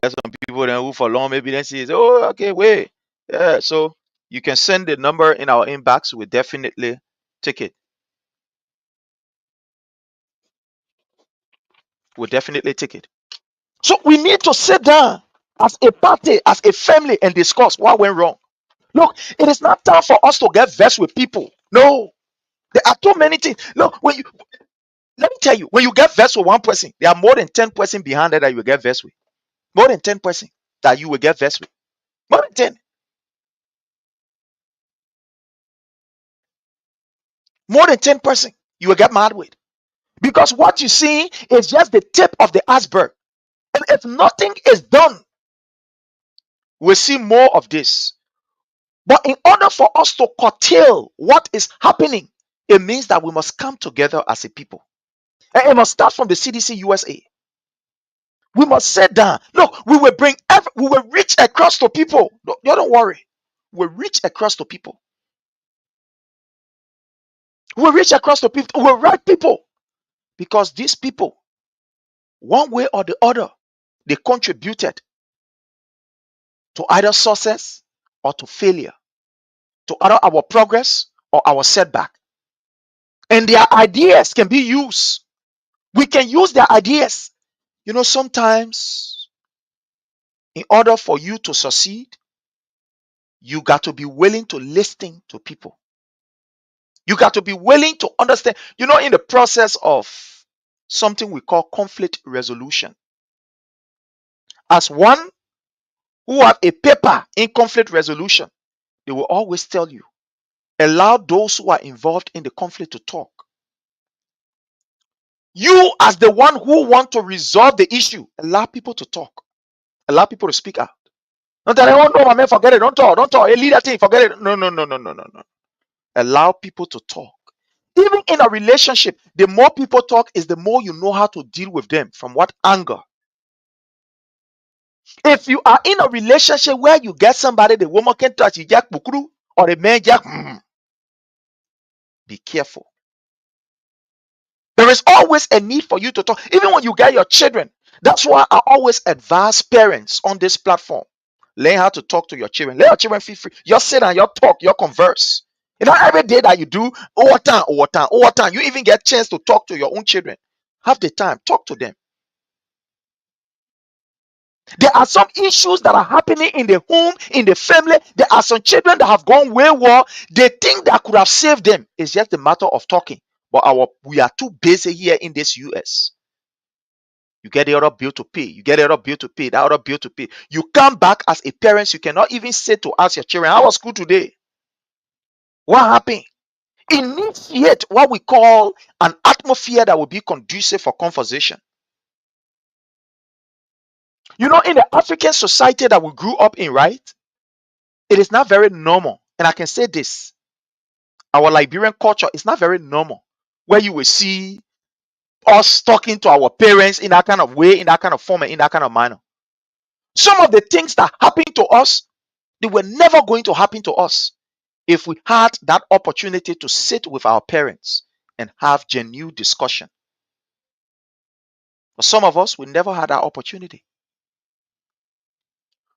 there's some people then who for long maybe then say, oh, okay, wait. Yeah, so you can send the number in our inbox. We definitely take it. We'll definitely take it. So we need to sit down as a party, as a family, and discuss what went wrong. Look, it is not time for us to get vexed with people. No, there are too many things. Look, let me tell you, when you get vexed with one person, there are more than 10 person behind that you will get vexed with. More than 10 person that you will get vexed with. More than 10. More than 10 person you will get mad with. Because what you see is just the tip of the iceberg. And if nothing is done, we'll see more of this. But in order for us to curtail what is happening, it means that we must come together as a people. And it must start from the CDC USA. We must sit down. Look, we will reach across to people. Don't worry. We'll reach across to people. We'll reach across to people. We'll write people. Because these people, one way or the other, they contributed to either success or to failure, to either our progress or our setback. And their ideas can be used. We can use their ideas. Sometimes in order for you to succeed, you got to be willing to listen to people. You got to be willing to understand, in the process of something we call conflict resolution. As one who have a paper in conflict resolution, they will always tell you, allow those who are involved in the conflict to talk. You, as the one who want to resolve the issue, allow people to talk. Allow people to speak out. Not that I don't know, man, forget it. Don't talk. Hey, lead that thing, forget it. No, no, no, no, no, no, no. Allow people to talk. Even in a relationship, the more people talk is the more you know how to deal with them. From what angle? If you are in a relationship where you get somebody, the woman can touch you, jack bukuru, or the man jack, be careful. There is always a need for you to talk, even when you get your children. That's why I always advise parents on this platform. Learn how to talk to your children. Let your children feel free. You sit and you talk, you converse. Every day that you do, over time, you even get chance to talk to your own children. Have the time, talk to them. There are some issues that are happening in the home, in the family. There are some children that have gone wayward. They think that could have saved them. It's just a matter of talking. But we are too busy here in this US. You get the other bill to pay. You get the other bill to pay. That other bill to pay. You come back as a parent. You cannot even say to ask your children, "How was school today? What happened?" Initiate what we call an atmosphere that will be conducive for conversation. You know, in the African society that we grew up in, right? It is not very normal. And I can say this, our Liberian culture is not very normal, where you will see us talking to our parents in that kind of way, in that kind of form, and in that kind of manner. Some of the things that happen to us, they were never going to happen to us if we had that opportunity to sit with our parents and have genuine discussion. But some of us, we never had that opportunity.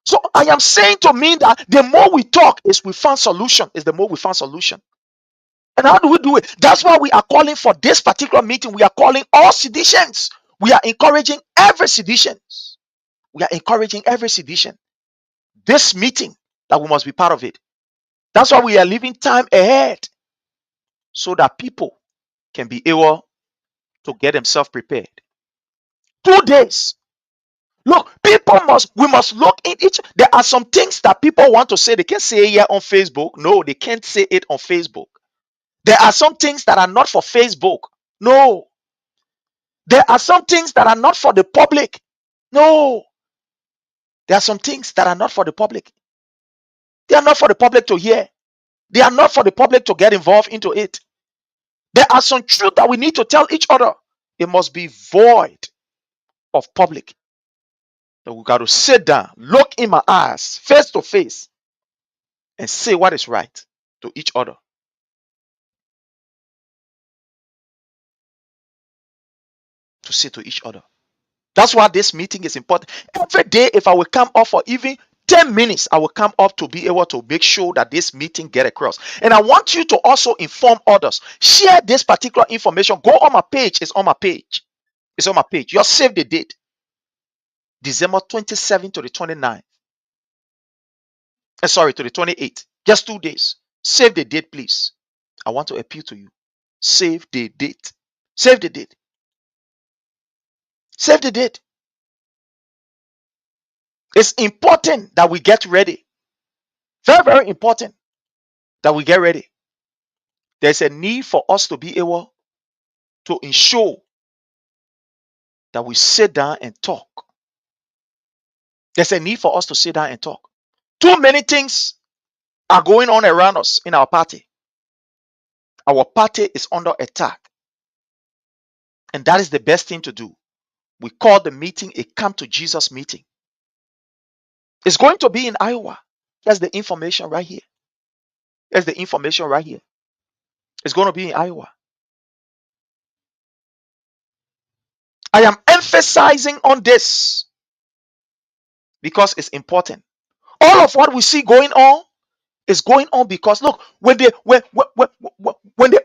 So I am saying to me that the more we talk is we find solution, is the more we find solution. And how do we do it? That's why we are calling for this particular meeting. We are calling all seditions. We are encouraging every sedition. We are encouraging every sedition. This meeting, that we must be part of it. That's why we are leaving time ahead so that people can be able to get themselves prepared. 2 days. Look, we must look in each. There are some things that people want to say. They can't say here on Facebook. No, they can't say it on Facebook. There are some things that are not for Facebook. No. There are some things that are not for the public. No. There are some things that are not for the public. They are not for the public to hear. They are not for the public to get involved into it. There are some truth that we need to tell each other. It must be void of public. So we got to sit down, look in my eyes, face to face, and say what is right to each other. To say to each other. That's why this meeting is important. Every day, if I will come up for even 10 minutes, I will come up to be able to make sure that this meeting get across. And I want you to also inform others. Share this particular information. Go on my page. It's on my page. It's on my page. Just save the date. December 27th to the 29th. Sorry, to the 28th. Just 2 days. Save the date, please. I want to appeal to you. Save the date. Save the date. Save the date. It's important that we get ready. Very, very important that we get ready. There's a need for us to be able to ensure that we sit down and talk. There's a need for us to sit down and talk. Too many things are going on around us in our party. Our party is under attack. And that is the best thing to do. We call the meeting a Come to Jesus meeting. It's going to be in Iowa. That's the information right here. That's the information right here. It's going to be in Iowa. I am emphasizing on this because it's important. All of what we see going on is going on because look, when the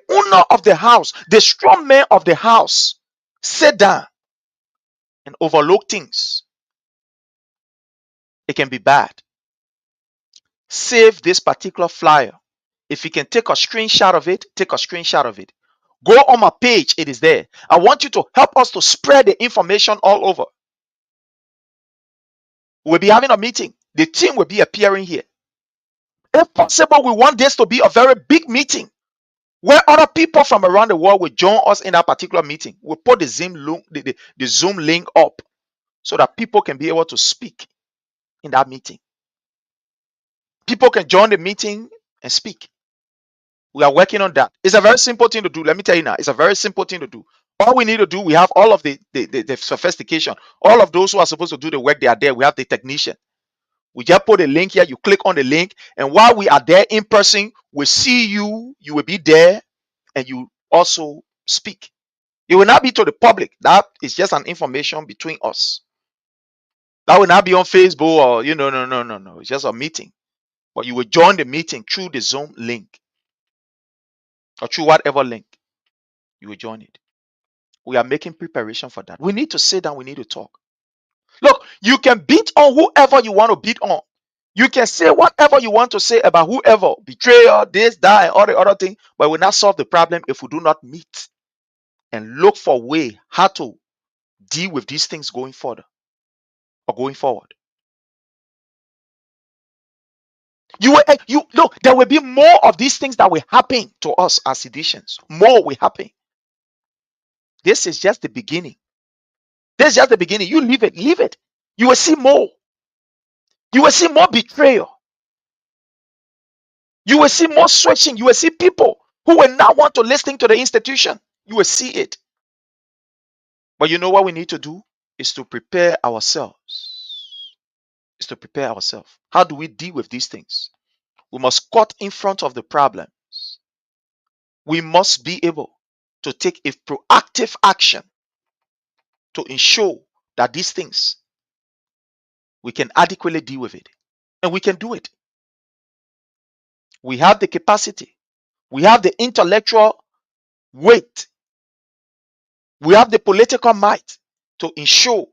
owner of the house, the strong man of the house, sit down and overlook things, it can be bad. Save this particular flyer. If you can take a screenshot of it, take a screenshot of it. Go on my page, it is there. I want you to help us to spread the information all over. We'll be having a meeting. The team will be appearing here. If possible, we want this to be a very big meeting where other people from around the world will join us in that particular meeting. We'll put the Zoom link up so that people can be able to speak in that meeting. People can join the meeting and speak. We are working on that. It's a very simple thing to do. Let me tell you now, it's a very simple thing to do. All we need to do, we have all of the sophistication. All of those who are supposed to do the work, they are there. We have the technician. We just put a link here. You click on the link. And while we are there in person, we see you. You will be there. And you also speak. It will not be to the public. That is just an information between us. That will not be on Facebook or, no. It's just a meeting. But you will join the meeting through the Zoom link or through whatever link. You will join it. We are making preparation for that. We need to sit down. We need to talk. Look, you can beat on whoever you want to beat on. You can say whatever you want to say about whoever, betrayal, this, that, and all the other thing, but it will not solve the problem if we do not meet and look for a way how to deal with these things going further or going forward. You look, there will be more of these things that will happen to us as Sidicians. More will happen. This is just the beginning. This is just the beginning. You leave it, leave it. You will see more. You will see more betrayal. You will see more switching. You will see people who will not want to listen to the institution. You will see it. But you know what we need to do is to prepare ourselves. Is to prepare ourselves. How do we deal with these things? We must cut in front of the problems. We must be able to take a proactive action to ensure that these things we can adequately deal with it. And we can do it. We have the capacity. We have the intellectual weight. We have the political might to ensure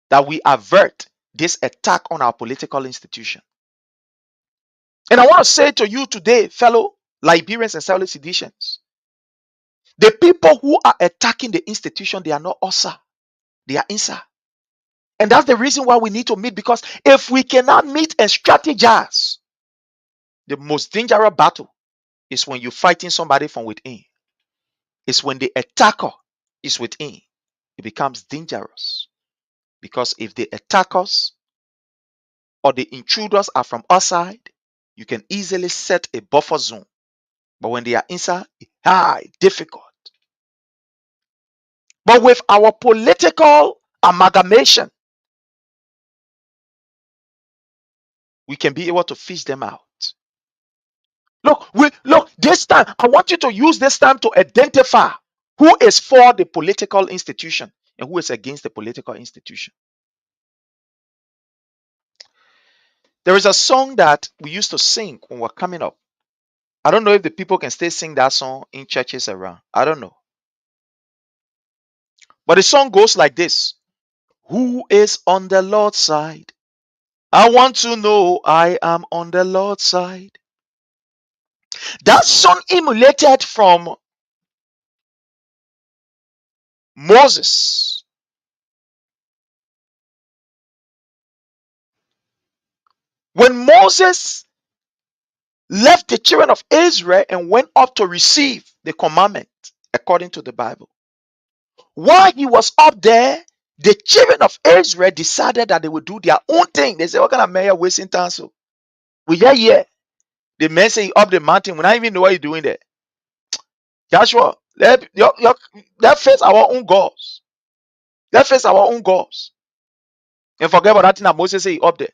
that we avert this attack on our political institution. And I want to say to you today, fellow Liberians and fellow Sidicians, the people who are attacking the institution, they are not USA, they are INSA. And that's the reason why we need to meet, because if we cannot meet and strategize, the most dangerous battle is when you're fighting somebody from within. It's when the attacker is within. It becomes dangerous. Because if the attackers or the intruders are from outside, you can easily set a buffer zone. But when they are inside, it's high, difficult. But with our political amalgamation, we can be able to fish them out. Look, this time, I want you to use this time to identify who is for the political institution and who is against the political institution. There is a song that we used to sing when we're coming up. I don't know if the people can still sing that song in churches around. I don't know. But the song goes like this. Who is on the Lord's side? I want to know I am on the Lord's side. That song emulated from Moses. When Moses left the children of Israel and went up to receive the commandment according to the Bible. While he was up there, the children of Israel decided that they would do their own thing. They said, what kind of mayor wasting time? So we are here. The man say up the mountain. We don't even know what you're doing there. Joshua, let's face our own gods. Let's face our own gods. And forget about that thing that Moses said up there.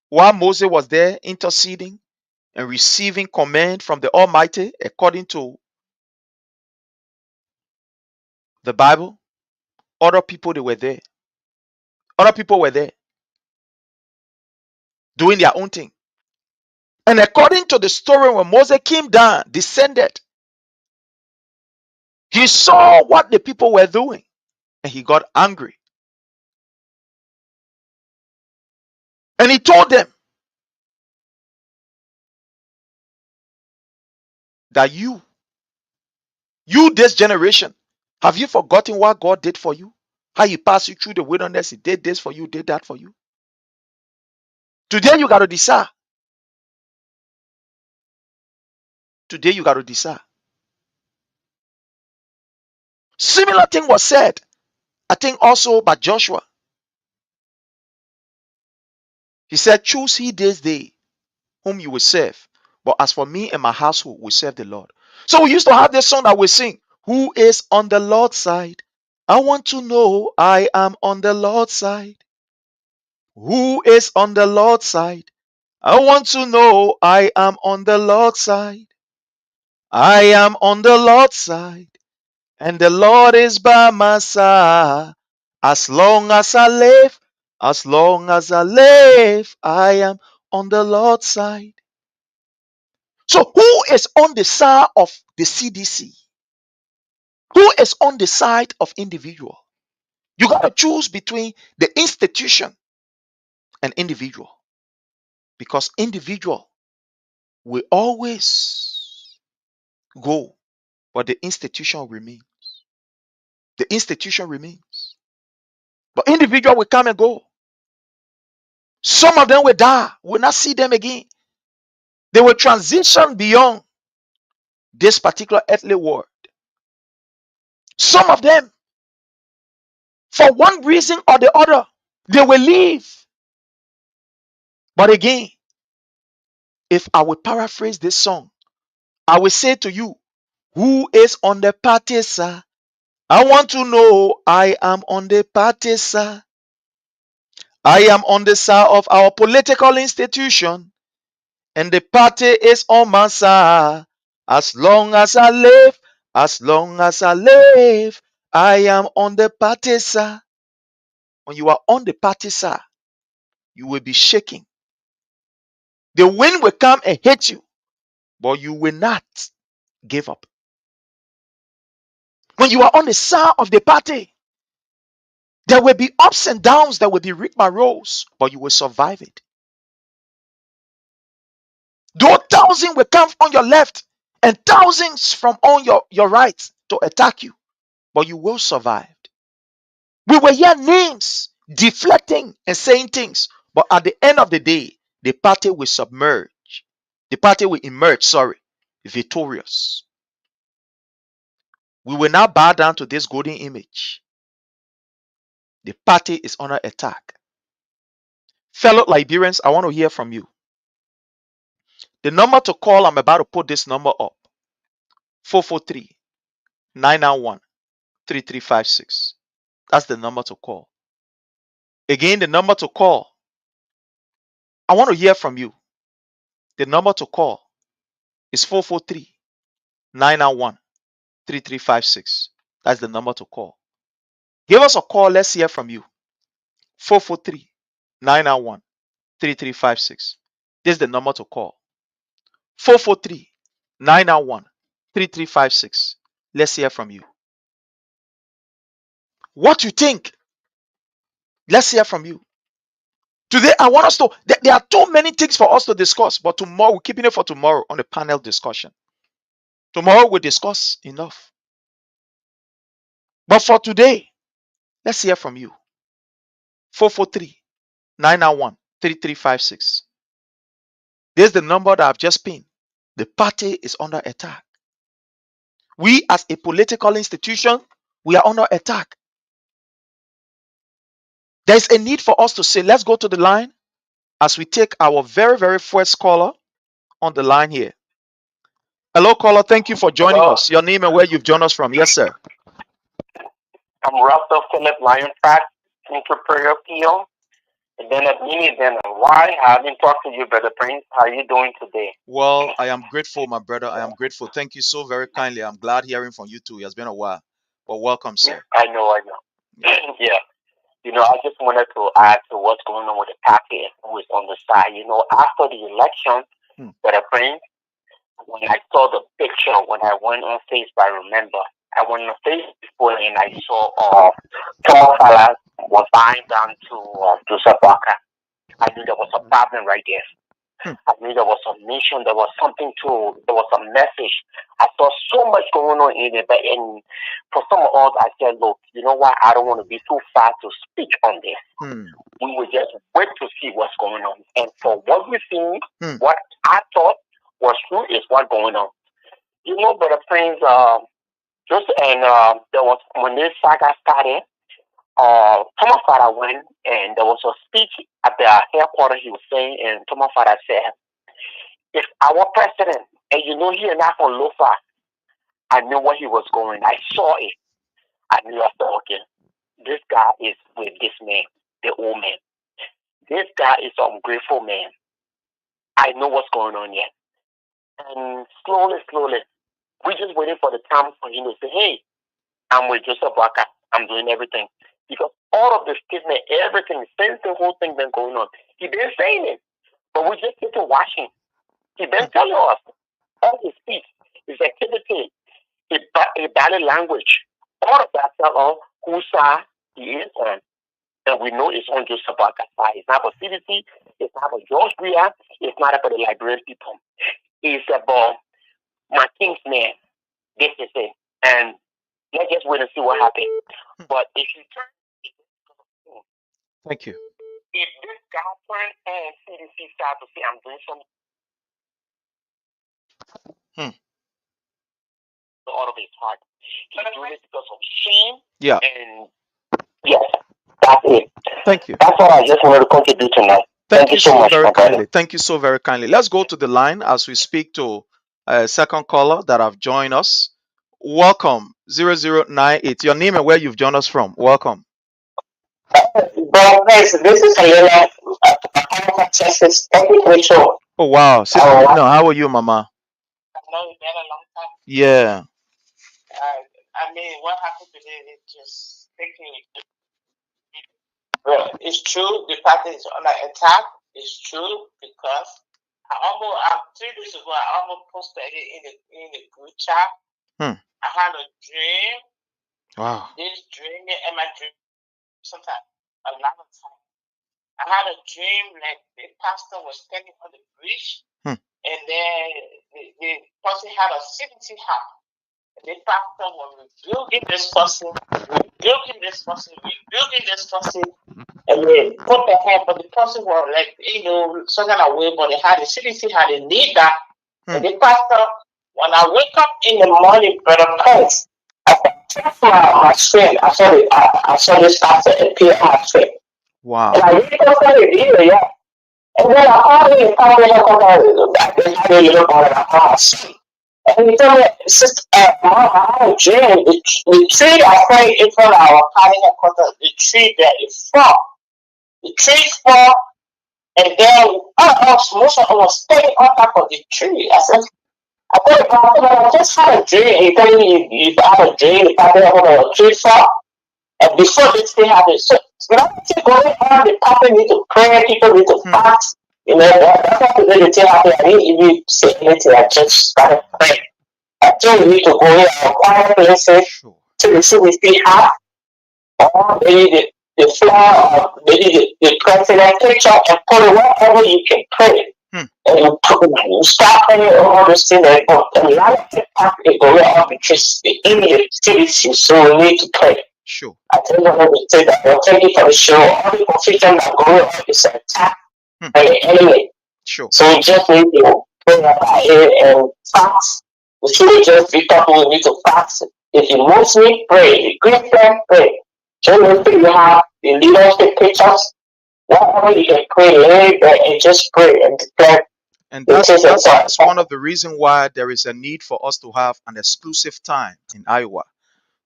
While Moses was there interceding and receiving command from the Almighty according to the Bible, other people they were there. Other people were there doing their own thing. And according to the story, when Moses came down, descended, he saw what the people were doing and he got angry. And he told them that you this generation, have you forgotten what God did for you? How he passed you through the wilderness, he did this for you, did that for you. Today you got to decide. Today you got to decide. Similar thing was said, I think also by Joshua. He said, choose ye this day whom you will serve. But as for me and my household, we serve the Lord. So we used to have this song that we sing. Who is on the Lord's side? I want to know I am on the Lord's side. Who is on the Lord's side? I want to know I am on the Lord's side. I am on the Lord's side. And the Lord is by my side. As long as I live, as long as I live, I am on the Lord's side. So who is on the side of the CDC? Who is on the side of individual? You got to choose between the institution and individual, because individual will always go, but the institution remains. The institution remains, but individual will come and go. Some of them will die. We'll not see them again. They will transition beyond this particular earthly world. Some of them, for one reason or the other, they will leave. But again, if I will paraphrase this song, I will say to you, who is on the party, sir? I want to know. I am on the party, sir. I am on the side of our political institution, and the party is on my side. As long as I live, as long as I live, I am on the party side. When you are on the party side, you will be shaking. The wind will come and hit you, but you will not give up. When you are on the side of the party, there will be ups and downs, there will be rigmaroles, but you will survive it. Though thousands will come on your left and thousands from on your right to attack you, but you will survive. We will hear names deflecting and saying things, but at the end of the day, the party will submerge. The party will emerge, victorious. We will now bow down to this golden image. The party is under attack. Fellow Liberians, I want to hear from you. The number to call, I'm about to put this number up: 443 991 3356. That's the number to call. Again, the number to call, I want to hear from you. The number to call is 443 991 3356. That's the number to call. Give us a call. Let's hear from you. 443 991 3356. This is the number to call. 443 991 3356. Let's hear from you. What you think? Let's hear from you. Today, I want us to. There are too many things for us to discuss, but tomorrow, we're keeping it for tomorrow on the panel discussion. Tomorrow, we'll discuss enough. But for today, let's hear from you. 443 991 3356. This is the number that I've just pinned. The party is under attack. We, as a political institution, we are under attack. There's a need for us to say, let's go to the line as we take our very, very first caller on the line here. Hello, caller. Thank you for joining us. Your name and where you've joined us from. Yes, sir. I'm Russell Philip Liontrack, Incorporated Appeal. And then at me, then why I haven't talked to you, Brother Prince. How are you doing today? Well, I am grateful, my brother. I am grateful. Thank you so very kindly. I'm glad hearing from you too. It has been a while. But welcome, sir. I know. Yeah. You know, I just wanted to add to what's going on with the party and who is on the side. You know, after the election, Brother Prince, when I saw the picture, when I went on Facebook, I remember, I went on Facebook and I saw four fellas was buying down to Sabaka. I knew there was a problem right there. I knew there was a mission, there was something there was a message. I saw so much going on in it, but for some of us, I said, look, you know what? I don't want to be too fast to speak on this. We will just wait to see what's going on. And for what we've seen, what I thought was true is what's going on. You know, Brother Prince, there was, when this saga started, Thomas Father went and there was a speech at the headquarters he was saying, and Thomas Father said, if our president, and you know he and I from Lofa, I knew where he was going. I saw it. I knew, I thought, okay, this guy is with this man, the old man. This guy is an ungrateful man. I know what's going on here. And slowly, we're just waiting for the time for him to say, hey, I'm with Joseph Waka. I'm doing everything. Because all of the statement, everything, since the whole thing been going on, he been saying it. But we just sitting watching. He been telling us all his speech, his activity, his body language, all of that tell us who's he is on. And we know it's not just about Gaza. It's not about CDC. It's not about George Weah. It's not about the Liberian people. It's about my king's man. This is it. And let's just wait and see what happens. But if you turn, thank you. If this guy turn and CDC start to say I'm doing something out of his heart, he's doing it because of shame. Yeah. And yes, that's it. Thank you. That's all I just wanted to contribute tonight. Thank you so much, very kindly. Thank you so very kindly. Let's go to the line as we speak to a second caller that have joined us. Welcome, 0098. Your name and where you've joined us from. Welcome. Well, this is Helena, Texas. Thank you for the show. Oh, wow. Sister Helena, how are you, Mama? I know you've been a long time. Yeah. I mean, what happened today is just taking it. Well, it's true. The party is under attack. It's true because 3 days ago, I almost posted it in the group chat. I had a dream. Wow. This dream and my dream sometimes a lot of time. I had a dream like the pastor was standing on the bridge, and then the person had a CDC hat. The pastor was rebuking this person, rebuking this person, and they put the hand, but the person was like, some kind of way, but they had the CDC had a need that. And the pastor, when I wake up in the morning, Brother Prince, I checked my screen. I saw this pastor appear on my screen. Wow. And I really confirmed it either, yeah. And then I called him and told him and he told me, Sister, Mom, I had a dream. The tree I played in front of our party headquarters, the tree that is fall. The tree fall, and then most of them was staying on top of the tree. I said, I just had a dream. He told me you had a dream, the party headquarters, a tree fall. And before this thing happened, so nothing going on. The people need to pray, people need to fast. That's why today the thing happened. I didn't even say anything. I just started praying. I told we need to go in our quiet places to the city we have. Or maybe the floor, or maybe the president picture, and put it wherever you can pray. And you start praying over those things. And a lot of people go up because the immediate city, so we need to pray. Sure. I tell you what to say that. Thank you for the show. All the confusion that going on is an attack by the enemy. Sure. So we just need to pray about it and fast. We shouldn't just be talking, we need to fast. If you mostly pray, if you Christian pray, so make sure you have the leadership pictures. Whatever you can pray, lay there and just pray and declare. And that's one of the reasons why there is a need for us to have an exclusive time in Iowa.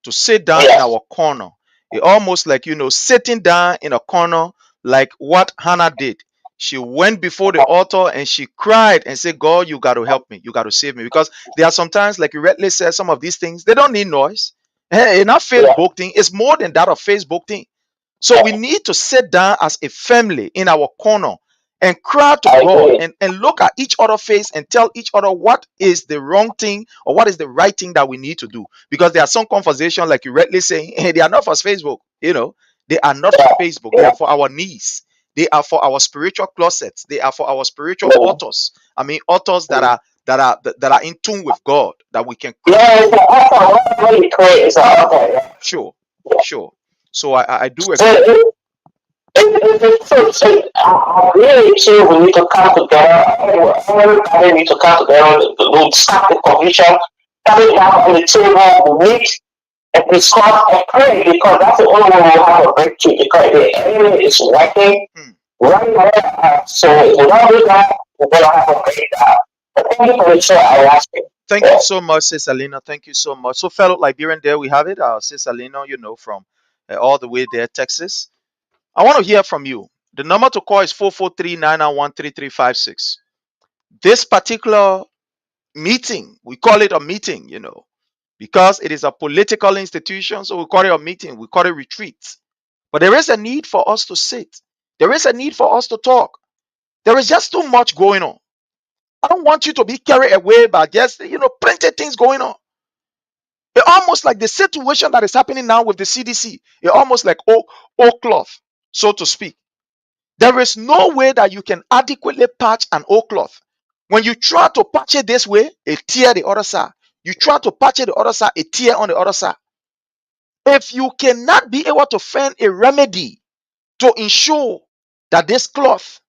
To sit down in our corner. It almost like, sitting down in a corner like what Hannah did. She went before the altar and she cried and said, God, you got to help me. You got to save me. Because there are sometimes, like you rightly said, some of these things, they don't need noise. It's not Facebook thing. It's more than that of Facebook thing. So we need to sit down as a family in our corner and cry to God and look at each other's face and tell each other what is the wrong thing or what is the right thing that we need to do. Because there are some conversations, like you rightly saying, hey, they are not for Facebook. They are not for Facebook. They are for our needs. They are for our spiritual closets. They are for our spiritual authors. I mean, authors that are in tune with God, that we can cry. Sure. So I do agree. I really feel we need to come together. Everybody need to come together. We stop the confusion. Coming down on the table, we meet and discuss and pray because that's the only way we'll have a breakthrough. Because the enemy is working right now. So if we don't do that, we're gonna have a breakdown. But thank you for the show. I watched it. Thank you so much, Sis Alina. Thank you so much. So, fellow Liberian, there we have it. Sis Alina, from all the way there, Texas. I want to hear from you. The number to call is 443-991-3356. This particular meeting, we call it a meeting, because it is a political institution. So we call it a meeting. We call it retreat. But there is a need for us to sit. There is a need for us to talk. There is just too much going on. I don't want you to be carried away by just, plenty of things going on. It almost like the situation that is happening now with the CDC. It almost like old cloth, so to speak. There is no way that you can adequately patch an old cloth. When you try to patch it this way, it tear the other side. You try to patch it the other side, it tear on the other side. If you cannot be able to find a remedy to ensure that this cloth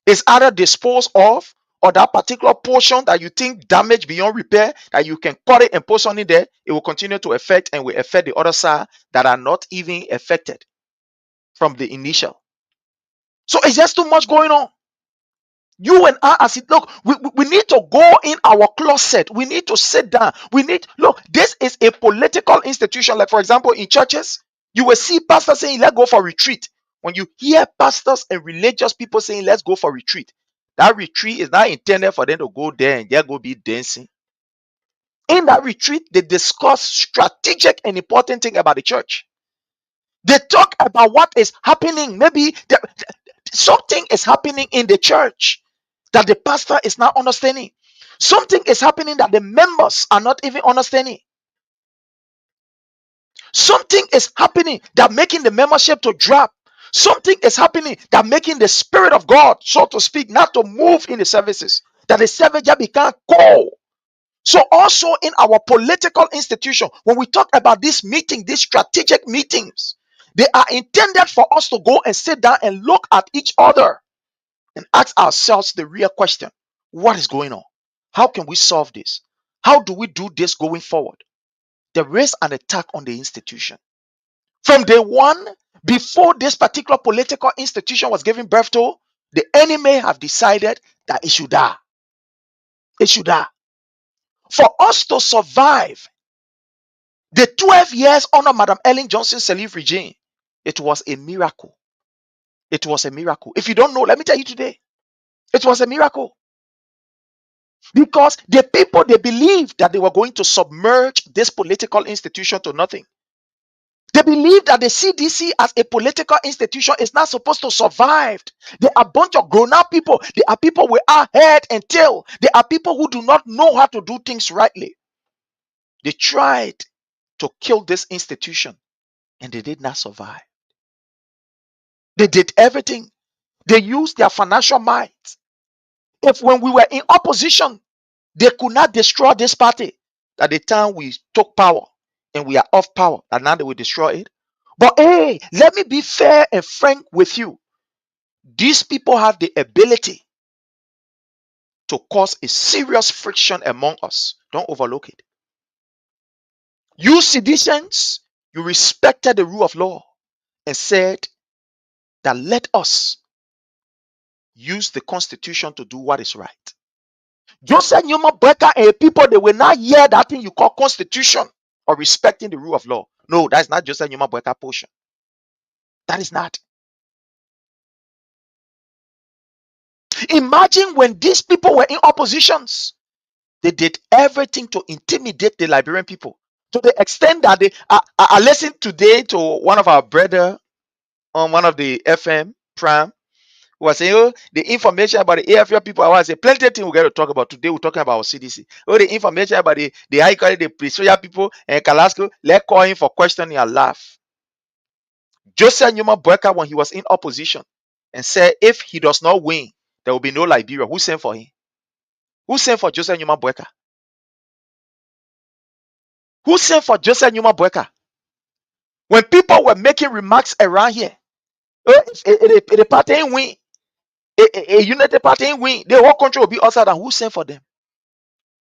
is either disposed of, or that particular portion that you think damaged beyond repair, that you can cut it and post on it there, it will continue to affect and will affect the other side that are not even affected from the initial. So it's just too much going on. You and I, as it look, we need to go in our closet. We need to sit down. Look, this is a political institution. Like, for example, in churches, you will see pastors saying, let's go for retreat. When you hear pastors and religious people saying, let's go for retreat, that retreat is not intended for them to go there and just go be dancing. In that retreat, they discuss strategic and important thing about the church. They talk about what is happening. Maybe something is happening in the church that the pastor is not understanding. Something is happening that the members are not even understanding. Something is happening that making the membership to drop. Something is happening that making the spirit of God, so to speak, not to move in the services. That the service just become cold. So also in our political institution, when we talk about this meeting, these strategic meetings, they are intended for us to go and sit down and look at each other and ask ourselves the real question: what is going on? How can we solve this? How do we do this going forward? There is an attack on the institution. From day one, before this particular political institution was given birth to, the enemy have decided that it should die. It should die. For us to survive the 12 years under Madam Ellen Johnson Sirleaf regime, it was a miracle. It was a miracle. If you don't know, let me tell you today, it was a miracle. Because the people, they believed that they were going to submerge this political institution to nothing. They believe that the CDC as a political institution is not supposed to survive. They are a bunch of grown-up people. They are people without head and tail. They are people who do not know how to do things rightly. They tried to kill this institution and they did not survive. They did everything. They used their financial might. If when we were in opposition, they could not destroy this party, at the time we took power and we are off power, and now they will destroy it. But hey, let me be fair and frank with you. These people have the ability to cause a serious friction among us. Don't overlook it. You citizens, you respected the rule of law and said that let us use the constitution to do what is right. Joseph Newman Brecker and people, they will not hear that thing you call constitution or respecting the rule of law. No, that's not Joseph Newman Brecker portion. That is not. Imagine when these people were in oppositions, they did everything to intimidate the Liberian people to the extent that I listened today to one of our brother on one of the FM Prime who was saying, oh, the information about the AFL people, I was saying plenty of things we're going to talk about today. We're talking about CDC. Oh, the information about the high quality, the Pretoria people and Kalasco, let's call him for questioning and laugh. Joseph Newman Brecker, when he was in opposition, and said if he does not win, there will be no Liberia. Who sent for him? Who sent for Joseph Newman Brecker? Who sent for Joseph Newman Brecker? When people were making remarks around here, oh, if the party ain't win, a united party ain't win, the whole country will be outside. And who sent for them?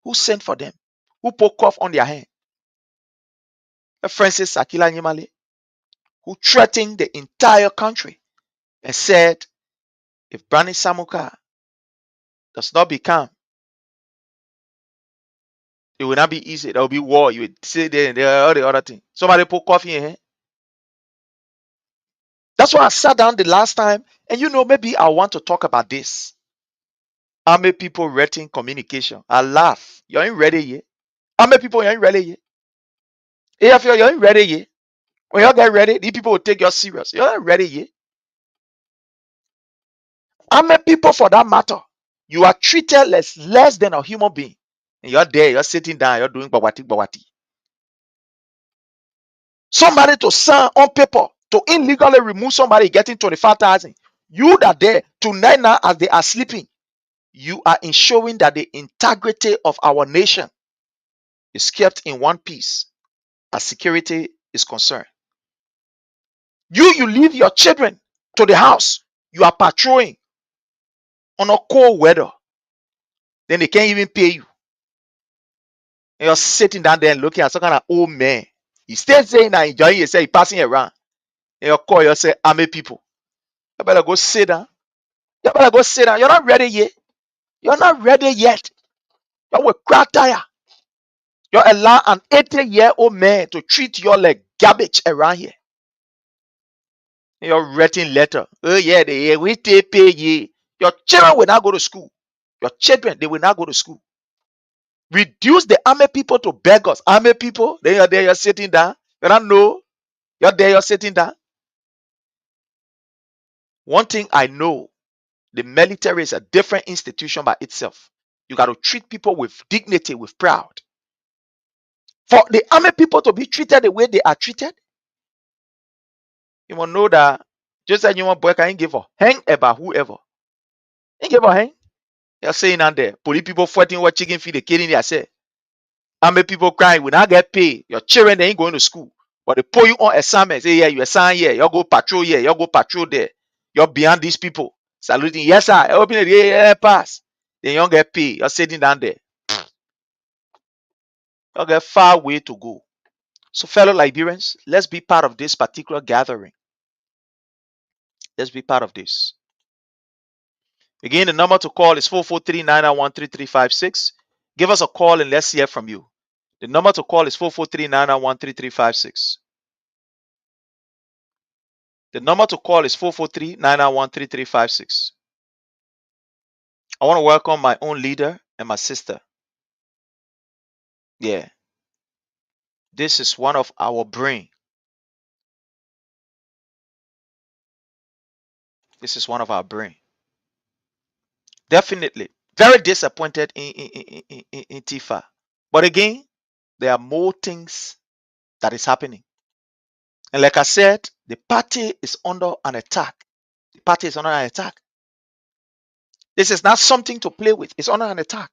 Who sent for them? Who put cough on their hand? Francis Akila Nyimale, who threatened the entire country and said, if Brani Samuka does not become, it will not be easy. There will be war. You would say there all the other things. Somebody put coffee in here. That's why I sat down the last time, and maybe I want to talk about this. How many people rating communication? I laugh. You ain't ready yet. How many people you ain't ready yet? If you ain't ready yet, when you get ready, these people will take you serious. You ain't ready yet. How many people, for that matter, you are treated less than a human being, and you're there, you're sitting down, you're doing bawati bawati. Somebody to sign on paper to illegally remove somebody getting 25,000. You that there tonight now as they are sleeping, you are ensuring that the integrity of our nation is kept in one piece as security is concerned. You leave your children to the house. You are patrolling on a cold weather. Then they can't even pay you. And you're sitting down there and looking at some kind of old man. He still saying that enjoying yourself, he passing around. And you call yourself army people. You better go sit down. You better go sit down. You're not ready yet. You're not ready yet. You will cry tire. You allow an 80-year-old man to treat you like garbage around here. You're writing letter. Oh yeah, we take pay ye. Your children will not go to school. Your children, they will not go to school. Reduce the army people to beggars. Army people, then you're there, you're sitting down. You don't know. You're there, you're sitting down. One thing I know, the military is a different institution by itself. You got to treat people with dignity, with pride. For the army people to be treated the way they are treated, you will know that just like you want boy can give a hang about whoever. Ain't give a hang. You're saying on there, police people fighting what chicken feed, they killing yourself. Army people crying, we not get paid. Your children they ain't going to school. But they put you on assignment. Say, yeah, you assign here, you go patrol here, you go patrol there. You're beyond these people. Saluting, yes, sir. Open it, yeah, pass. Then you don't get paid. You're sitting down there. You get far way to go. So, fellow Liberians, let's be part of this particular gathering. Let's be part of this. Again, the number to call is 443-991-3356. Give us a call and let's hear from you. The number to call is 443-991-3356. The number to call is 443-991-3356. I want to welcome my own leader and my sister. Yeah. This is one of our brain. This is one of our brain. Definitely. Very disappointed in Tifa. But again, there are more things that is happening. And like I said, the party is under an attack. The party is under an attack. This is not something to play with. It's under an attack.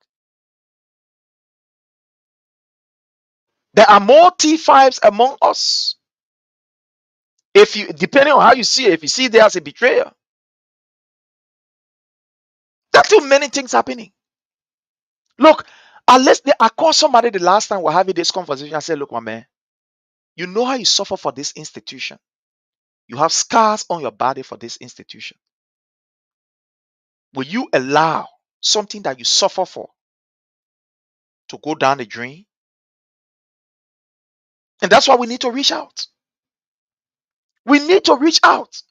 There are more T5s among us. If you, depending on how you see it, if you see there as a betrayer, there are too many things happening. Look, unless I called somebody the last time we're having this conversation, I said, look, my man, you know how you suffer for this institution. You have scars on your body for this institution. Will you allow something that you suffer for to go down the drain? And that's why we need to reach out. We need to reach out.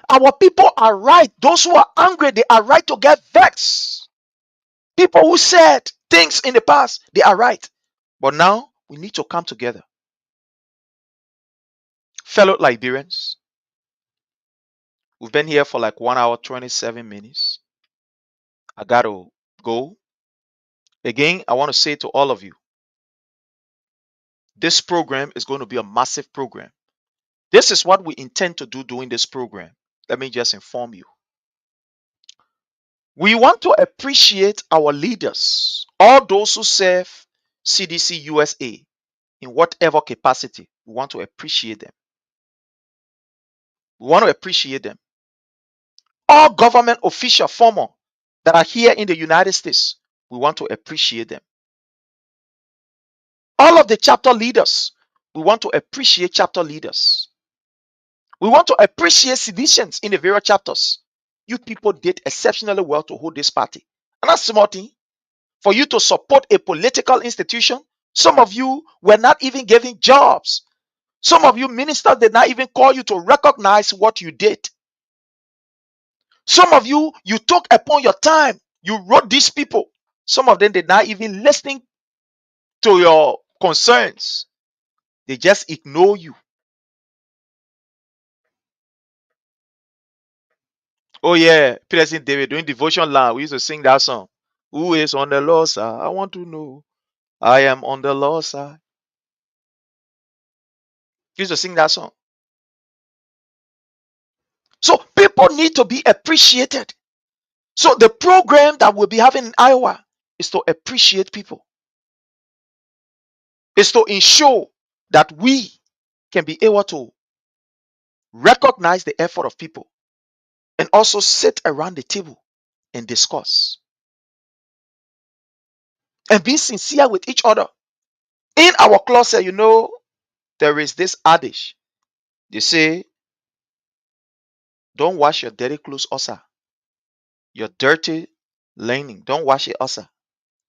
Our people are right. Those who are angry, they are right to get vexed. People who said things in the past, they are right. But now we need to come together. Fellow Liberians, we've been here for like 1 hour, 27 minutes. I got to go. Again, I want to say to all of you, this program is going to be a massive program. This is what we intend to do during this program. Let me just inform you. We want to appreciate our leaders, all those who serve CDC USA in whatever capacity. We want to appreciate them. We want to appreciate them. All government official former that are here in the United States, we want to appreciate them. All of the chapter leaders, we want to appreciate chapter leaders. We want to appreciate citizens in the various chapters. You people did exceptionally well to hold this party. And that's small thing. For you to support a political institution, some of you were not even given jobs. Some of you ministers did not even call you to recognize what you did. Some of you, you took upon your time. You wrote these people. Some of them did not even listen to your concerns. They just ignore you. Oh yeah, President David doing devotion line. We used to sing that song. Who is on the Lord's side? I want to know. I am on the Lord's side. Used to sing that song. So people need to be appreciated. So the program that we'll be having in Iowa is to appreciate people. Is to ensure that we can be able to recognize the effort of people and also sit around the table and discuss and be sincere with each other. In our closet, there is this adage. They say, don't wash your dirty clothes, Osa. Your dirty linen, don't wash it, Osa.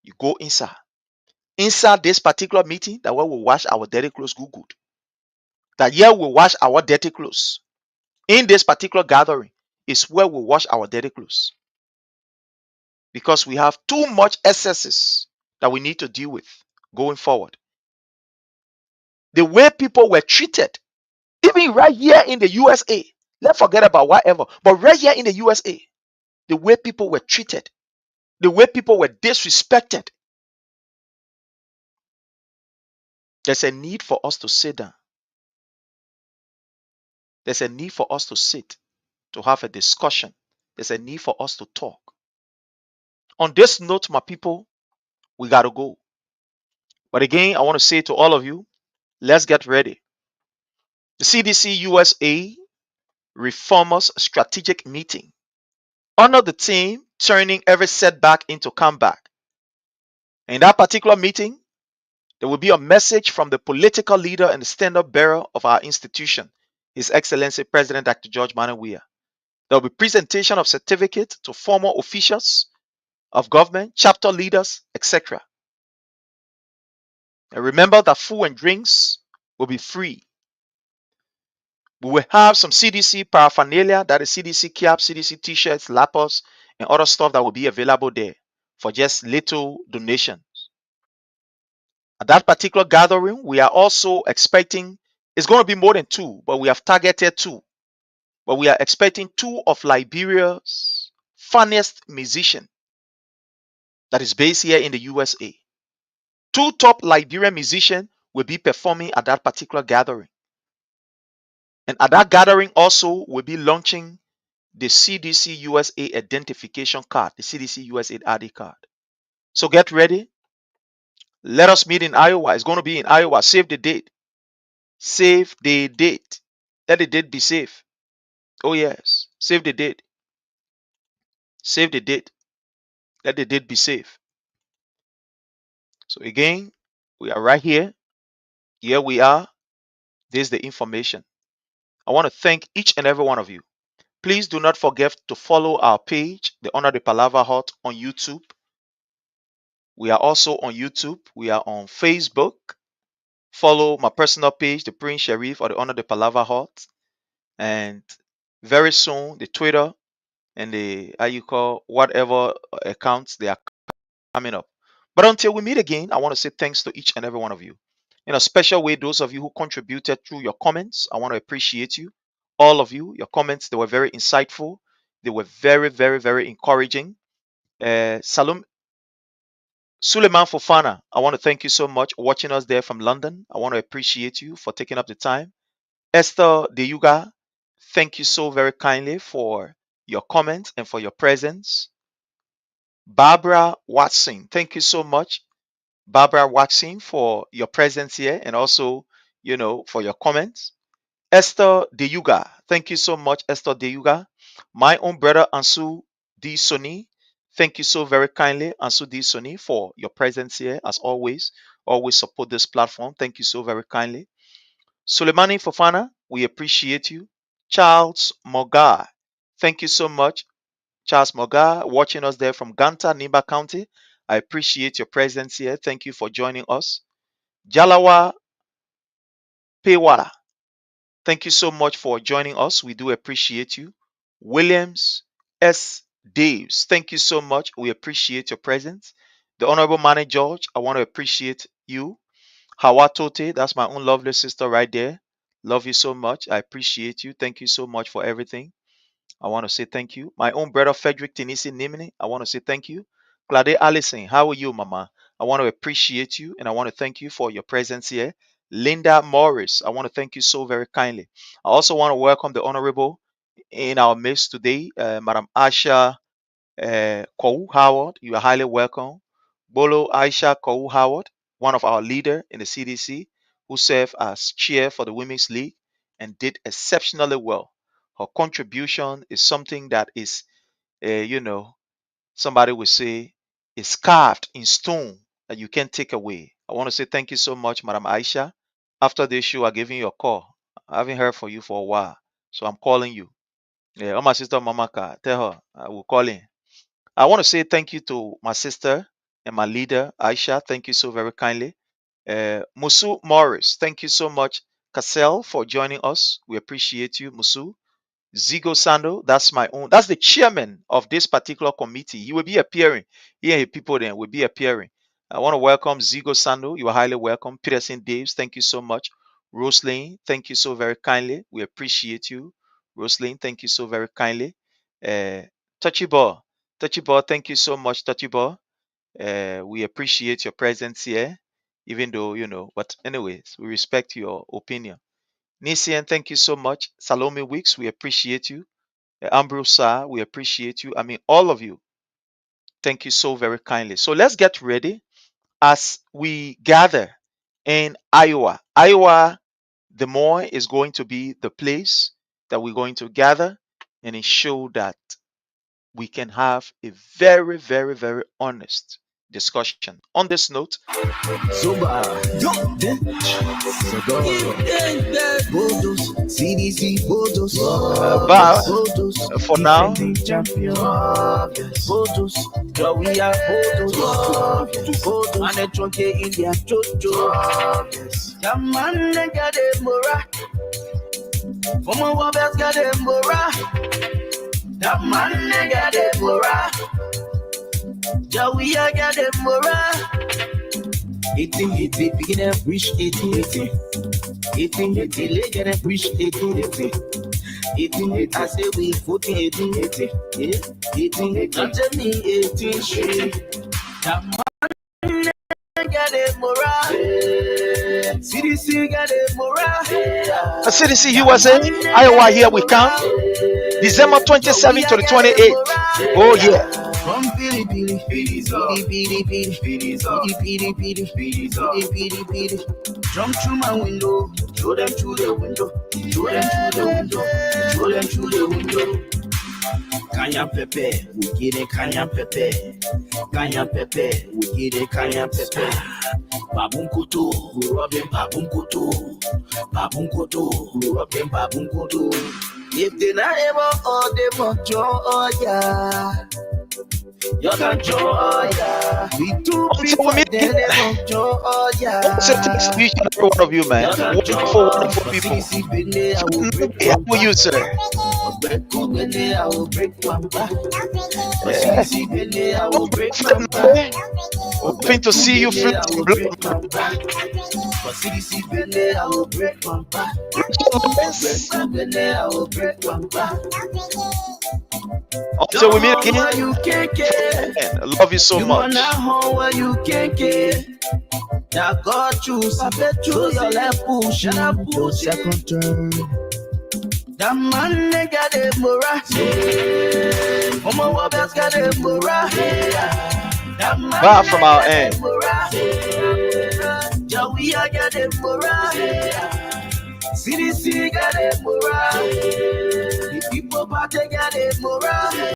You go inside. Inside this particular meeting, that where we wash our dirty clothes good. That here we wash our dirty clothes. In this particular gathering is where we wash our dirty clothes. Because we have too much excesses that we need to deal with going forward. The way people were treated, even right here in the USA, let's forget about whatever, but right here in the USA, the way people were treated, the way people were disrespected, there's a need for us to sit down. There's a need for us to sit, to have a discussion. There's a need for us to talk. On this note, my people, we got to go. But again, I want to say to all of you, let's get ready. The CDC USA Reformers Strategic Meeting. Honor the team, turning every setback into comeback. In that particular meeting, there will be a message from the political leader and the standard bearer of our institution, His Excellency President Dr. George Manuel Weah. There will be presentation of certificates to former officials of government, chapter leaders, etc. And remember that food and drinks will be free. We will have some CDC paraphernalia, that is CDC caps, CDC t-shirts, laptops, and other stuff that will be available there for just little donations. At that particular gathering, we are also expecting, it's going to be more than two, but we have targeted two. But we are expecting two of Liberia's funniest musicians that is based here in the USA. Two top Liberian musicians will be performing at that particular gathering. And at that gathering also will be launching the CDC USA identification card, the CDC USA ID card. So get ready. Let us meet in Iowa. It's going to be in Iowa. Save the date. Save the date. Let the date be safe. Oh, yes. Save the date. Save the date. Let the date be safe. So again, we are right here. Here we are. This is the information. I want to thank each and every one of you. Please do not forget to follow our page, the Honor the Palava Hut, on YouTube. We are also on YouTube. We are on Facebook. Follow my personal page, the Prince Sharif, or the Honor the Palava Hut. And very soon, the Twitter and the, whatever accounts they are coming up. But until we meet again, I want to say thanks to each and every one of you. In a special way, those of you who contributed through your comments, I want to appreciate you. All of you, your comments, they were very insightful. They were very, very, very encouraging. Salum Suleiman Fofana, I want to thank you so much watching us there from London. I want to appreciate you for taking up the time. Esther Deyuga, thank you so very kindly for your comments and for your presence. Barbara Watson, thank you so much, Barbara Watson, for your presence here and also, for your comments. Esther Deyuga, thank you so much, Esther Deyuga. My own brother Ansu D. Soni, thank you so very kindly, Ansu D. Soni, for your presence here as always. Always support this platform. Thank you so very kindly. Suleimani Fofana, we appreciate you. Charles Mogar, thank you so much. Charles Mogar, watching us there from Ganta, Nimba County. I appreciate your presence here. Thank you for joining us. Jalawa Pewara, thank you so much for joining us. We do appreciate you. Williams S. Daves, thank you so much. We appreciate your presence. The Honorable Manny George, I want to appreciate you. Hawa Tote, that's my own lovely sister right there. Love you so much. I appreciate you. Thank you so much for everything. I want to say thank you. My own brother Frederick Tenisi Nimini, I want to say thank you. Claude Allison, how are you, Mama? I want to appreciate you and I want to thank you for your presence here. Linda Morris, I want to thank you so very kindly. I also want to welcome the Honorable in our midst today, Madam Asha Kou Howard. You are highly welcome. Bolo Aisha Kou Howard, one of our leader in the CDC, who served as chair for the Women's League and did exceptionally well. Her contribution is something that is, you know, somebody would say, is carved in stone that you can't take away. I want to say thank you so much, Madam Aisha. After this show, I'm giving you a call. I haven't heard from you for a while, so I'm calling you. Yeah, oh, my sister Mamaka, tell her I will call in. I want to say thank you to my sister and my leader, Aisha. Thank you so very kindly. Musu Morris, thank you so much, Cassell, for joining us. We appreciate you, Musu. Zigo Sando, that's my own. That's the chairman of this particular committee. He will be appearing. He and his people then will be appearing. I want to welcome Zigo Sando. You are highly welcome. Peterson Daves, thank you so much. Roslyn, thank you so very kindly. We appreciate you. Roslyn, thank you so very kindly. Uh, Touchy Ball, thank you so much, Touchy Ball. We appreciate your presence here, even though, but anyways, we respect your opinion. Nisian, thank you so much. Salome Weeks, we appreciate you. Ambrose, we appreciate you. I mean, all of you, thank you so very kindly. So let's get ready as we gather in Iowa. Iowa, Des Moines is going to be the place that we're going to gather and ensure that we can have a very, very, very honest discussion. On this note, Soba, yo, CDC, but for now, champion, we are and the trunk India, Jojo, Yaman, got a mora, from a wabas got a mora, that man got a mora, Jawia got a mora. 1880, begin to reach 1880. 1880, legend and reach 1880. 1880, I say we 1480. Yeah, 1880, tell me 18 shit. That man got a morale. CDC got a morale. CDC USA, Iowa, here we come. December 27th to the 28th. Oh, yeah. From Pili Pili, Pili, jump through my window, throw them through the window, throw them through the window, throw them through the window. Kanya pepe, we get it kanya pepe. Kanya pepe, we get it kanya pepe. Babunkutu, we rub them babunkutu. Babunkutu, we rub them babunkutu. If they not ever all them on joy, yeah. You can joy, yeah. We do before they never joy, yeah. Each and every one of you, man. Wonderful people. How are you, sir? Hoping to see you free. Until we meet again, I love you so much. Now God choose, I bet you your left push and push second turn. That man got a mora. Mama Wabas got a mora. Back from our end. Jawia got a mora. CDC got a mora. The people party got a mora.